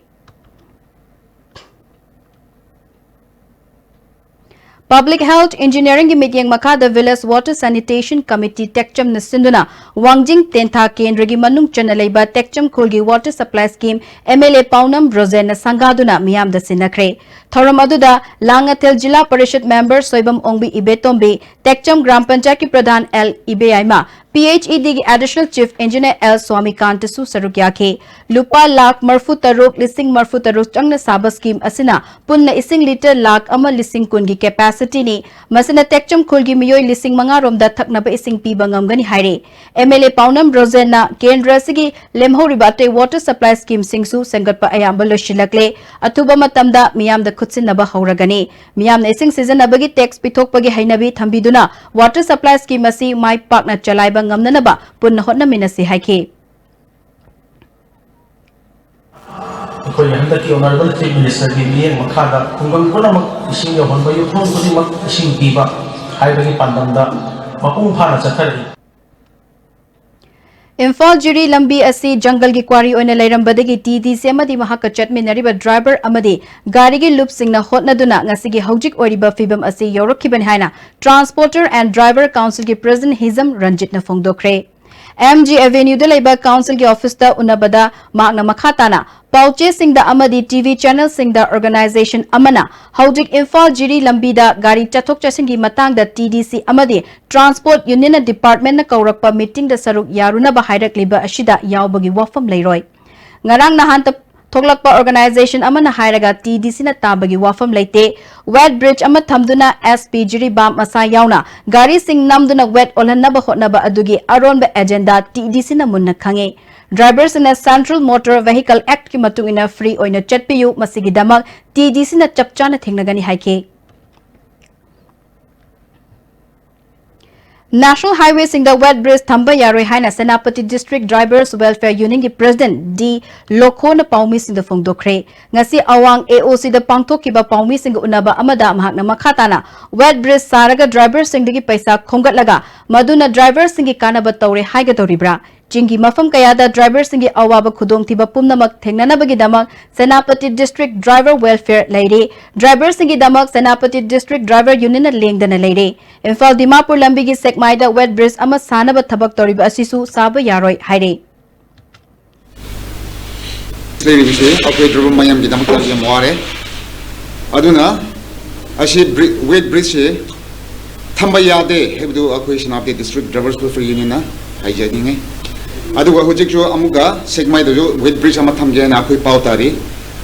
Public Health Engineering ki meeting makada Village Water Sanitation Committee Tekcham na sinduna Wangjing Tentha Kendra gi manung chana leiba Tekcham Khulgi Water Supply Scheme MLA Paunam Rosen na sangaduna miyam da sinakre. Thoram aduda Langathil Jilla Parishad Member Soibam Ongbi Ibetombi Tekcham Gram Panchayat ki Pradhan L Ibeaima PHED ki Additional Chief Engineer L Swami Kantasu Sarukya ke Lupa Lak Marfu Taruk Lising Marfu Taruk Changna Saba Scheme asina punna ising liter lak ama lising kun gi capacity ni masina Tekcham Khulgi Miyoy lising manga romda thaknaba ising piba ngamgani haire. MLA Paunam Rosen na Kendra sigi lemhori bate Water Supply Scheme singsu sengatpa ayamba loshilakle atuba matamda miyam da khutsin naba hauragani miyam na ising season nabagi tax pithokpagi hainabi thambiduna Water Supply Scheme asi mai pak na chalaiba ngamnanaba punna hotna minasi haike. ꯑꯩꯈꯣꯏ ꯍꯟꯗꯛꯀꯤ honourable chief ꯃꯤꯅꯤꯁꯇꯔꯒꯤ ꯃꯤꯠꯌꯦꯡ ꯃꯈꯥꯗ ꯈꯨꯡꯒꯪ ꯄꯨꯝꯅꯃꯛ ꯏꯁꯤꯡ ꯌꯧꯍꯟꯕ ꯌꯨꯝꯊꯣꯡ ꯈꯨꯗꯤꯡꯃꯛ ꯏꯁꯤꯡ ꯄꯤꯕ ꯍꯥꯏꯕꯒꯤ ꯄꯥꯟꯗꯝꯗ ꯃꯄꯨꯡ ꯐꯥꯅ ꯆꯠꯊꯔꯤ. Imphal Jiri Lambi asi jungle gi kwari oina lairambadagi TDC amadi mahaka chatminariba driver amadi gari gi loop singna hotnaduna ngasigi hojik oriba fibam asi yorokhiban haina Transporter and Driver Council gi President Hizam Ranjit na phongdokre. MG Avenue de Labor Council ki office da unabada magna makhatana pauche singda amadi TV channel singda organization amana hojik Imphal Jiri Lambi da gari chathok chasin gi matang da TDC amadi Transport Union Department na kaurakpa meeting da saruk yaruna ba hairak liba ashida yaubagi wafam leiroi ngarang nahan Thoglakpa organization amana hairaga TDC na tabagi wafam leite wet bridge ama thamduna SP Jiri Bam masa yauna gari sing namduna wet olhanaba hotnaba adugi aronba agenda TDC na munna khange drivers in a Central Motor Vehicle Act ki matungina free oina chatpiyu masigi damak TDC na chapchana thingnagani haike. National Highway singda wet bridge thamba yaroi haina Senapati District Drivers Welfare Union ki President D Lokho na paumi singda phongdokre ngasi awang AOC da pangthokiba paumi singga unaba amada mahakna makhatana wet bridge saraga drivers singdagi paisa khongatlaga maduna drivers singi kanaba tawre haiga toribra Jingi mafam kayada drivers singi awaba khudong tiba pumnamak thengnanabagi damak Senapati District Driver Welfare leire drivers singi damak Senapati District Driver Union na lengdana leire Imphal Dimapur lambi gi sekmaida wet bridge ama sanaba thabak toriba asisu saba yaroi haire Leiribise apre driver mayam gi damak toriya moare aduna ashi wet bridge se thamba yade hebdu akhoi Senapati District Drivers Welfare Union na haijadinge aduga hojik jo amuga segmai do wet bridge ama thamge na khoi pautari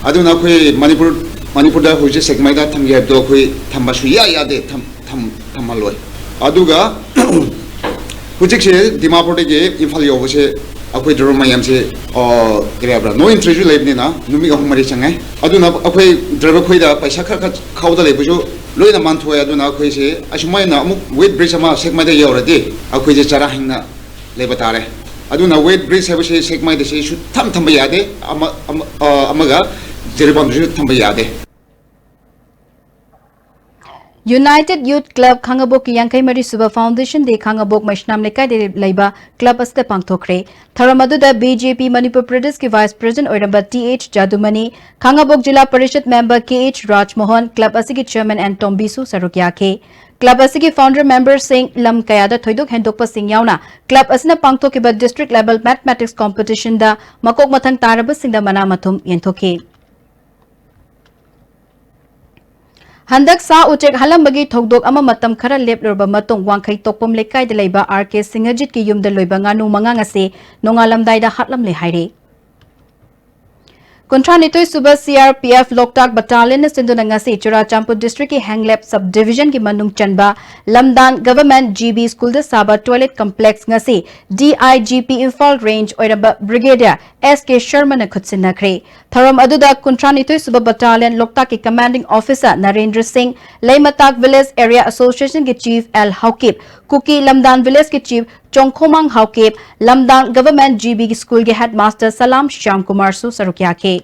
aduna khoi manipur da hoje segmai da thamge do khoi thamba su ya de thamaloi aduga hojik se dimapur de ge Imphal yo se akhoi dro mayam se grabra no interview lebni na numi ga humari changai aduna akhoi driver khoi da paisa kha khawda lebu jo loina manthoi aduna khoi se asumai na amuk wet bridge ama segmai da yoradi akhoi je chara hingna lebatare aduna wet bridge have se segmai de se shu thamba yade amaga jeribam ju thamba yade United Youth Club Khangabok ki Yankai Mari Suba Foundation de Khangabok Mashnam Lekai de Laiba Club aste pangthokre Tharamadu da BJP Manipur Pradesh ki Vice President Oiramba TH Jadumani Khangabok Jilla Parishad Member KH Rajmohan Club asigi Chairman and Tombisu Sarukya ke Club asigi Founder Member Singh Lam Kayada Thoidok Hendokpa Singh Yauna Club asina pangthokiba District Level Mathematics Competition da makok mathang taraba singda mana mathum yenthoke Handak sa uchek halambagi thogdok ama matam khara leplorba matong wangkhai tokpom lekai de leiba RK Singajit ki yumda loiba nganu manga ngase nongalamdai da hatlam le haire Kontranitoi Suba CRPF Loktak Battalion Sinduna ngasi Churachandpur District ki Hanglep Subdivision ki Manung Chanba Lamdan Government GB School da Saba Toilet Complex ngasi DIGP Imphal Range Oiraba Brigadier SK Sharma na khutsinakre Tharam aduda Kontranitoi Suba Battalion Loktak ki Commanding Officer Narendra Singh Leimatak Village Area Association ki Chief L Haukip Kuki Lamdan Village ki Chief Chongkhomang Haukip Lamdan Government GB School ki Headmaster Salam Shyam Kumar Su Sarukya ke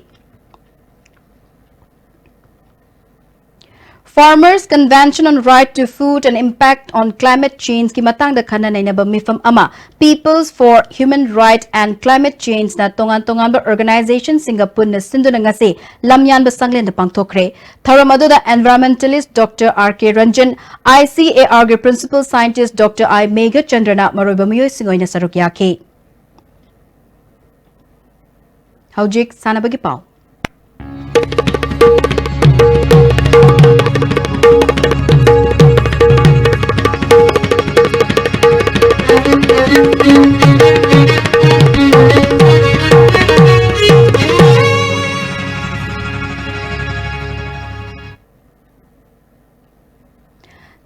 Farmers Convention on Right to Food and Impact on Climate Change ki matang da khana nainaba mifam ama Peoples for Human Right and Climate Change na tongan ba organization Singapore na sinduna ngasi lamyan ba sanglen da pangthokre tharam adu da environmentalist Dr. R.K. Ranjan ICAR ge principal scientist Dr. I. Megha Chandrana maroiba miyoy singoy na saruk yake Haujik sanabagi pau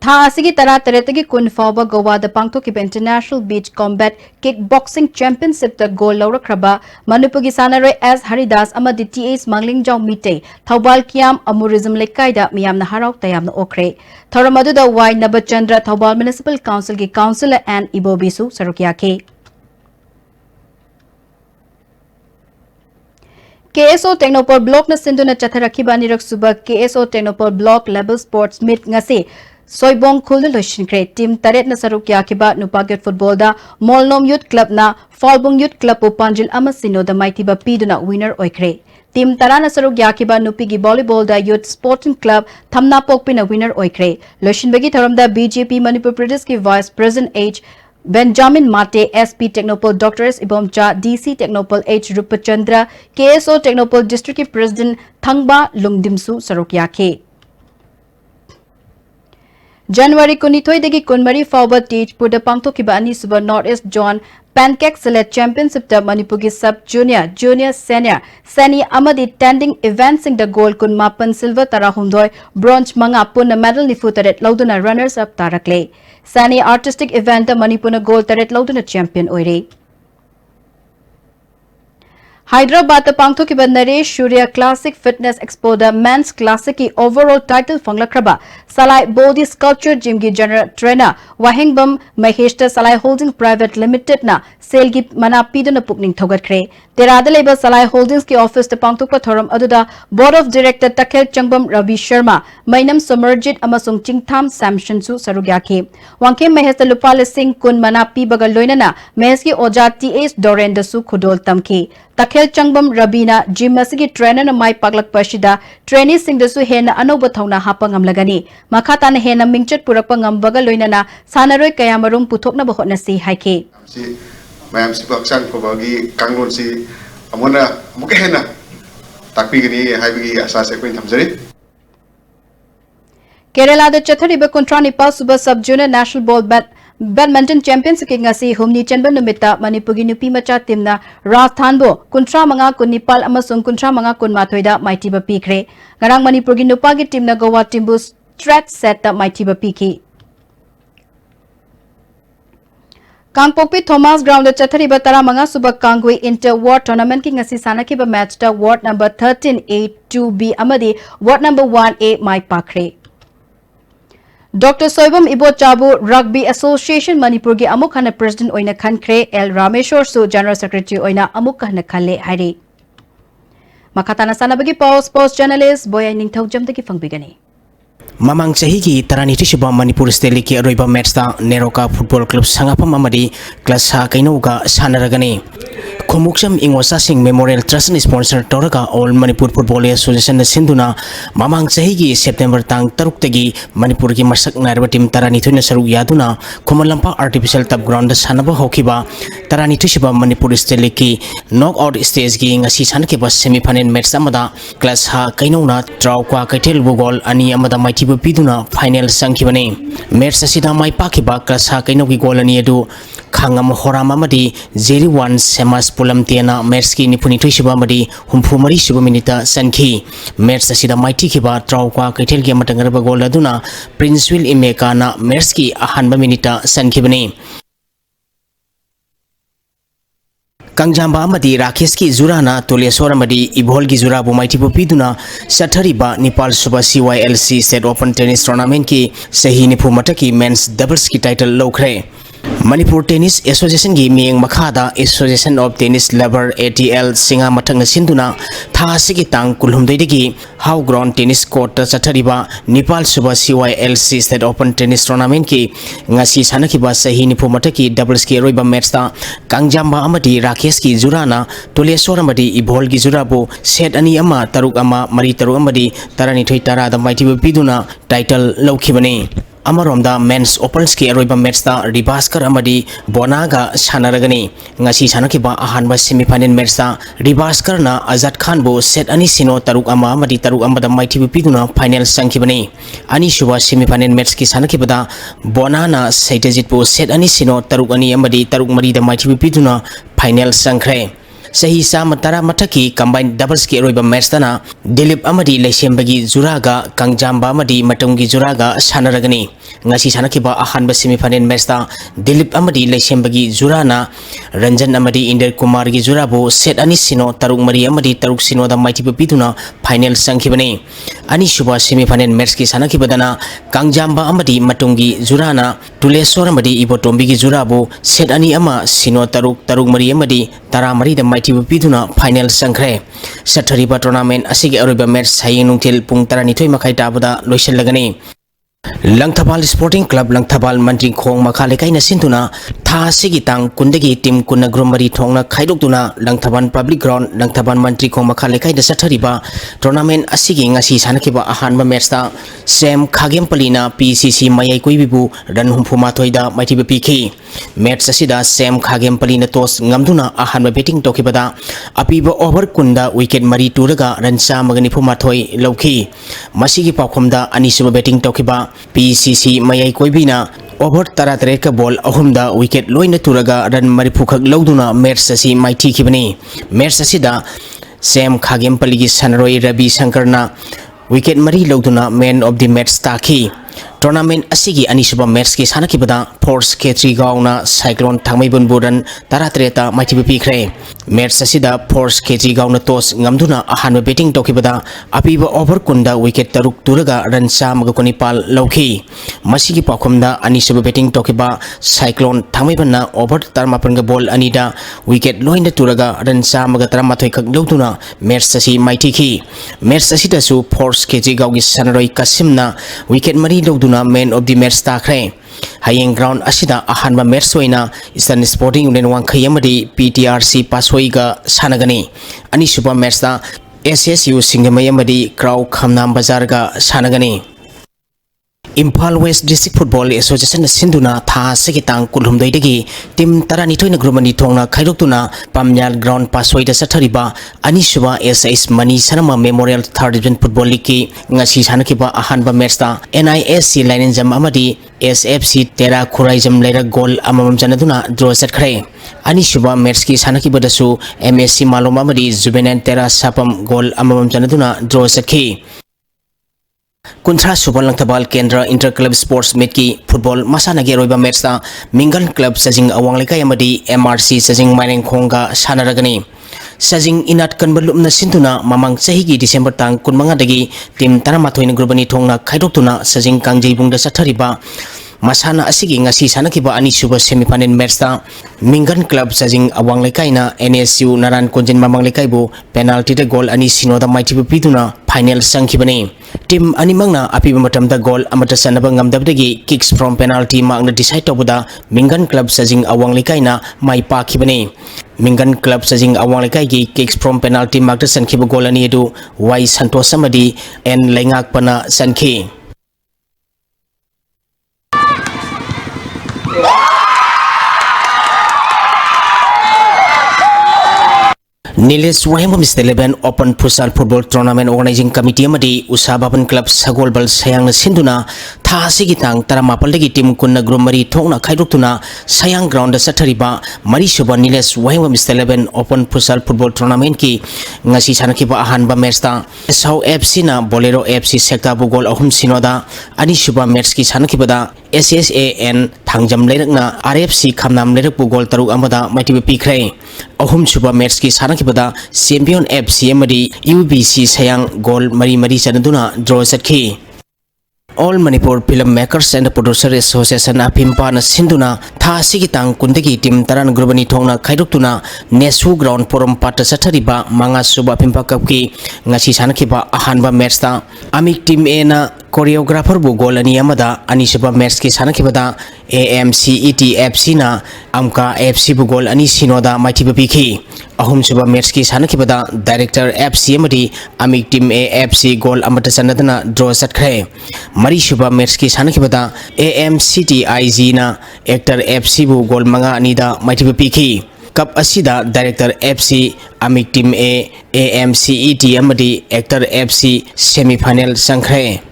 Tha asigi tara taretagi kun fawba Goa da pangthokiba International Beach Combat Kickboxing Championship ta goal laurakraba Manipur gi sanaroi S Haridas amadi TAs Manglingjau Mitei Thaubal Kiam Amurism Lekaida miyamna harau tayamna okre Thoramadu da Y Nabachandra Thaubal Municipal Council gi councillor and Ibobisu sarukyake KSO Technopol Block na sinduna chatharakhiba nirak suba KSO Technopol Block Level Sports Meet ngasi Soibong khulna loishinkre team taret na saruk yakiba nupaget football da Molnom Youth Club na Falbung Youth Club Panjil Amasino da maitiba piduna winner oikre team tarana saruk yakiba nupigi volleyball da Youth Sporting Club Thamna Pokpina winner oikre loishinbagi tharam da BJP Manipur Pradesh ki Vice President H Benjamin Mate SP Technopol Dr. S Ibomcha DC Technopol H Rupachandra KSO Technopol District President Thangba Lungdimsu saruk yake January 22 kunmari fawba Tejpur da pangthokiba ani suba North East John Pancake Select Championship da Manipur gi Sub Junior Senior amadi tending event sing da gold kun mapan silver tara humdoi bronze manga punna medal ni futaret lauduna runners up tarakle Senior artistic event da Manipur na gold taret lauduna champion oire Hyderabad da pangthokiba Naresh Surya Classic Fitness Expo da Men's Classic ki overall title fanglakraba Salai Body Sculpture Gym ki General Trainer Wahingbam Mahesh da Salai Holdings Private Limited na sale gi manapidu na pukning thogatkre Terada leba Salai Holdings ki office da pangthokpa thoram aduda Board of Director Takhel Changbam Ravi Sharma Mainam Somerjit amasung Chingtham Samson su sarugyake Wangke Mahesh da lupa lising kun manapi baga loinana Mahesh ki Oja TAs Doren da su khudol tamki Takhel Changbam Rabina gym asigi trainer na mai paglak pasida trainee sing da su hena anoba thauna hapangam lagani makata na hena mingchat purakpa ngambaga loinana sanaroi kayamarum puthokna ba hotna si haike si mayam si baksang ko bagi kanglon si amona muke hena takpi gani haibigi asas ko thamjari Kerala da chathariba kontrani pa suba sub junior national Badminton Champions ki ngasi humni chanba numita Manipur gi nupi macha timna Rajasthanbo kuntra manga kun Nepal amasung kuntra manga kun mathoida maitiba pikre ngarang Manipur gi nupa gi timna Goa timbu strat set ta maitiba piki Kangpokpi Thomas Ground da chathariba tara manga suba Kangui Inter Ward Tournament ki ngasi sanakiba match ta Ward number 13A 2B amadi Ward number 1A mai pakre Dr. Soibam Ibo Chabu Rugby Association Manipur gi amuk hana president oina khankre L Rameshwar su general secretary oina amuk hana khalle hairi makatana sanabagi post journalist boy ningthau jamdagi fangbigani Mamang sahi ki tarani tishiba Manipur State League ki aroiba match ta Neroka Football Club sangapam amadi class ha kainoga sanaragani Khomuksam Ingwasa Singh Memorial Trust sponsor Toraga All Manipur Football Association Sinduna Mamang sahi ki September tang taruk tagi Manipur ki masak narba team tarani thuna saruk yaduna Khomalampa artificial tap ground sanaba hokiba tarani tishiba Manipur State League ki knockout stage ki ngasi sanake semi final match amada class ha kainona draw kwa kaitel bugol ani amada maiti piduna final sangkibani match asida mai pakiba class ha kainogi goal ani adu khangam horama madi 0-1 semas pulam tiana match ki nipuni thishiba madi humfu mari shiba minita sankhi match asida maiti kiba draw kwa kaitel gi matangarba goal aduna Prince Will Imeka na match ki ahanba minita sankibani Kangjamba amadi Rakesh ki Zurana Toleswar amadi Ibhol ki Zura bu maiti piduna Sathariba Nepal Suba CYLC State Open Tennis Tournament ki sahi nipu mataki men's doubles ki title lokre Manipur Tennis Association gi mieng makhada Association of Tennis Lover ATL singa mathang sinduna tha sigi tang kulhumdei degi how ground tennis court chathariba Nepal suba CYLC State Open Tennis Tournament ki ngasi sanakiba sahi nipu mataki doubles ki roiba match ta Kangjamba amadi Rakesh ki jurana Tuleswar amadi Ibol gi jurabo set ani ama taruk ama mari taruk amadi tarani thoi tara da maiti biduna title laukhibani Amaromda men's opens ki aroiba match ta Ribaskar amadi Bonaga sanaragani ngasi sanakiba ahanba semi-final match ta Ribaskar na Azad Khan bo set ani sino taruk ama amadi taruk amada maiti biduna final sangkibani ani suba semi-final match ki sanakibada Bonana Saitejit bo set ani sino taruk ani amadi taruk mari da maiti biduna final sangkre Sahi sama tara mataki combined doubles ki roiba match tana Dilip amadi Leishembagi Juraga Kangjamba amadi Matungi Juraga sanaragani ngasi sanakiba ahanba semi-final match ta Dilip amadi Leishembagi Jurana Ranjan amadi Inder Kumar gi Jurabo set ani sino taruk mari amadi taruk sino da maiti biduna final sangkibani ani suba semi-final match ki sanakibadana Kangjamba amadi Matungi Jurana Tuleswar amadi Ibotombi gi Jurabo set ani ama sino taruk mari amadi tara mari da Piduna final sangkre Sathariba tournament asigi aruba match saying nungtil pung taranithoi makai tabada loisel lagani Langthabal Sporting Club Langthabal Manting Khong Makhalekai na sintuna tha sigi tang kundagi team kunna gromari thongna khaidokduna Langthaban Public Ground Langthaban Mantri Khong Makhalekai da sathariba tournament asigi ngasi sanakiba ahanba match ta Sam Khagempalina PCC mayai koibibu ran humphuma thoida maitiba pikhi match asida Sam Khagempalina toss ngamduna ahanba batting tokibada apiba over kunda wicket mari turaga ran chamagani phuma thoi lauki masigi pakhomda anisuba batting tokiba PCC mayai koibina over taratare ka ball ahumda wicket loina turaga ran mariphukak lauduna match asi maiti kibani match asida Sam Khagempali gi Sanroi Rabi Shankarna wicket mari lauduna man of the match taki tournament asigi anisuba match ki sanakibada force K3 gauna cyclone thangmaibun buran taratreta maitibi pikre match asida force K3 gauna toss ngamduna ahanba batting tokibada apiba over kunda wicket taruk turaga ran samaga konipal lauki masigi pakhomda anisuba batting tokiba cyclone thangmaibana over tarmapanga ball anida wicket loina turaga ran samaga taramathoi khak lauduna match asi maitiki match asida su force K3 gaugi Sanroi Kasimna wicket mari lauduna man of the match takre hayeng ground asida ahanba match soina Eastern Sporting Union Wangkhai amadi PTRC Pashoiga sanagani ani super match ta SSU Singamai amadi Kraw Khamnam Bazar ga sanagani Impal West District Football Association sinduna tha sekitang kulhumdoi degi team tarani thoina grumani thongna khairoktuna Pamnyal ground pasoi da sathariba ani suba SS Mani Sarama Memorial Third Division Football League ki ngasi sanakiba ahanba match ta NISC Linenjam amadi SFC Tera Khuraijam leira goal amamam janaduna draw sathkhare ani suba match ki sanakiba dasu MSC Malom amadi Juvenile Tera Sapam goal amamam janaduna draw sathki Kuntra Subal Langthabal Kendra Inter Club Sports Meet ki football masana ge roiba match ta Mingan Club Sajing Awanglekai amadi MRC Sajing Maineng Khongga sanaragani Sajing inat kanbalumna sintuna mamang sahi gi December tang kunmanga dagi team taramathoi na grubani thongna khaidoktuna Sajing Kangjibung da sathariba masana asigi ngasi sanakiba ani suba semi-final match ta Mingan Club Sajing Awanglekai na NSU Naran Konjen Mamanglekai bo penalty da goal ani sinoda maitibu piduna final sangkibani team ani mangna apiba matamda goal amata sanaba ngamdabdagi kicks from penalty magna decide tobuda Mingan Club Sajing Awanglekai na mai pakibani Mingan Club Sajing Awanglekai gi kicks from penalty magda sankiba goal ani edu Y Santos amadi N Lengak pana sanki Niles Wahemum is the 11 Open Futsal Football Tournament Organizing Committee amadi Usababan Club Sagolbal Sayang Sinduna tha sigitang taramapaldagi team kunna grumari thongna khaidoktuna Sayang ground sathariba mari suba Niles Wahemum is the 11 Open Futsal Football Tournament ki ngasi sanakiba ahanba match ta Sao FC na Bolero FC sekta bu goal ahum sinoda ani suba match ki sanakibada SSAN thangjam leirakna RFC khamnam leirak bu goal taruk amada maitibe pikre ahum suba match ki sanakibada Champion FC amadi UBC sayang goal mari chanaduna draw satki All Manipur Filmmakers and Producers Association Apimpa na Sinduna Tha Sigitang Kundagi Tim Taran Grubani Tona Kairuktuna Nesu Ground Forum Pata Satariba Manga Suba Pimpa Kapki Ngasi Sanakiba Ahanba Mersta Amik Tim Ena Choreographer bu gol ani amada ani seba match ki sanakibada AMCET FC na amka FC bu gol ani sinoda maiti bapiki ahum seba match ki sanakibada director FC amadi amik team AFC gol amata sanadana draw satkhe mari seba match ki sanakibada AMCTIG na actor FC bu gol manga ani da maiti bapiki Cup asida director FC amik team AMCET amadi actor FC semi final sangkhe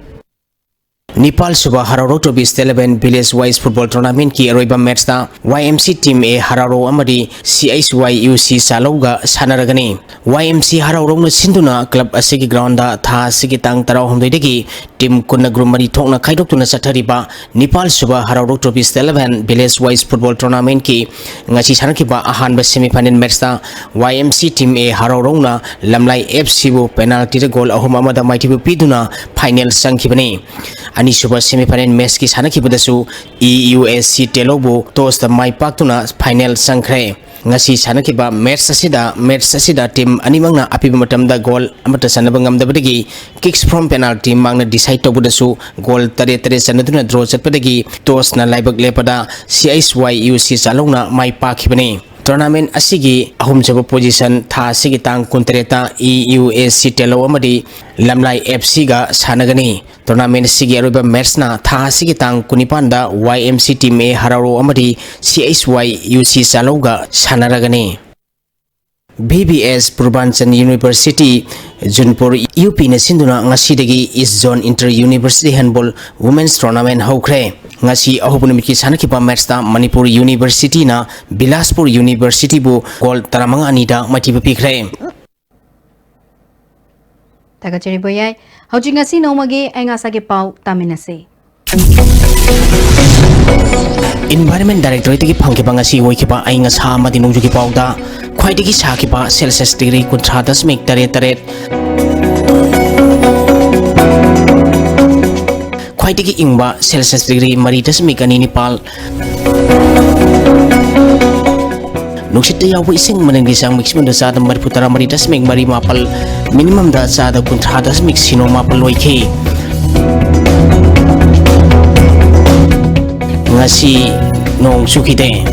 Nepal Suba Hararo to be 11 village wise football tournament ki aroiba match da YMC team A Hararo amadi CHYUC Saloga sanaragani YMC Hararo na sinduna club asigi ground da tha asigi tang taraw homdegi team kunna group mari thokna khaidok tuna sathariba Nepal Suba Hararo to be 11 village wise football tournament ki ngasi sanakiba ahanba semi final match da YMC team A Hararo na lamlai FC bu penalty goal ahum amada maiti bu piduna final sangkibani Ani suba semi final match ki sanaki badasu EUSC Telobu toss the mai paktuna final sangkre ngasi sanaki ba match asida team animangna api matamda goal amata sanabangam dabadagi kicks from penalty mangna decide to budasu goal tare sanaduna draw chatpadagi toss na laibak lepada CHYUC salongna mai pakhibani Tournament asigi ahum jaba position tha asigi tang kuntreta EUSC Telo amadi lamlai FC ga sanagani Tournament asigi aruba match na tha asigi tang kunipanda YMC team A Hararo amadi CHYUC Saloga sanaragani BBS Purbanchal University Junpur UP na sinduna ngasidagi East Zone Inter University Handball Women's Tournament hokre ngasi ahubunamiki sanakipa match da Manipur University na Bilaspur University bu goal taramanga anida matiba pikre Tagachari boyai hauji ngasi nomagi aingasage pau taminase Environment Directorate ki phangkiba ngasi hoikiba ainga sa amadi nungjuki pauda khwaidagi sakiba Celsius degree 38 Khwaidagi ingba Celsius degree 3.9 Nuksita yawa ising mananggi sang maximum da sada mariputara 3.4 minimum da sada 38 loike ngasi nong sukide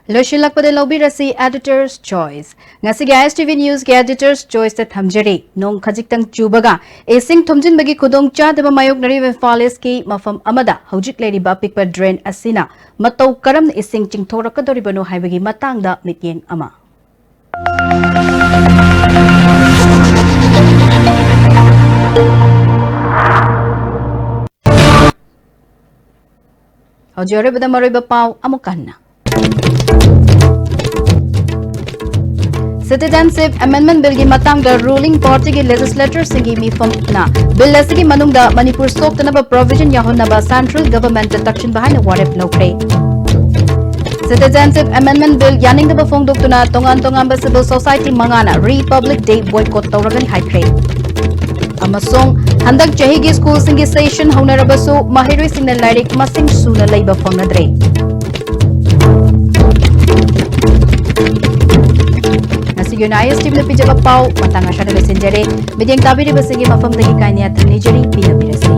Loshilak pada lobby rasi editor's choice ngasi gas TV news ke editor's choice te thamjari nong khajik tang chubaga esing thomjin bagi khudong cha deba mayok nari ve fales ki mafam amada hojik leri ba pikpa drain asina matau karam esing chingthora ka dori bano haibagi matang da mityeng ama Hojore bada maroi ba pau amukanna Citizenship Amendment Bill ki matang da ruling party ki legislator singi mifam na bill asigi manung da Manipur sok tanaba provision yahon naba central government takshin behind a warep lokre Citizenship Amendment Bill yaning da bafong doktuna tongan ba civil society mangana Republic Day boycott tawragan haikre amasong handak chahi ki school singi session haunarabasu mahiroi singna lairik masing suna leiba fongnadre United States na pijaba pau matanga shada lesenjare bidyang tabiri basigi mafam dagi kainiya trinijari pinapirasi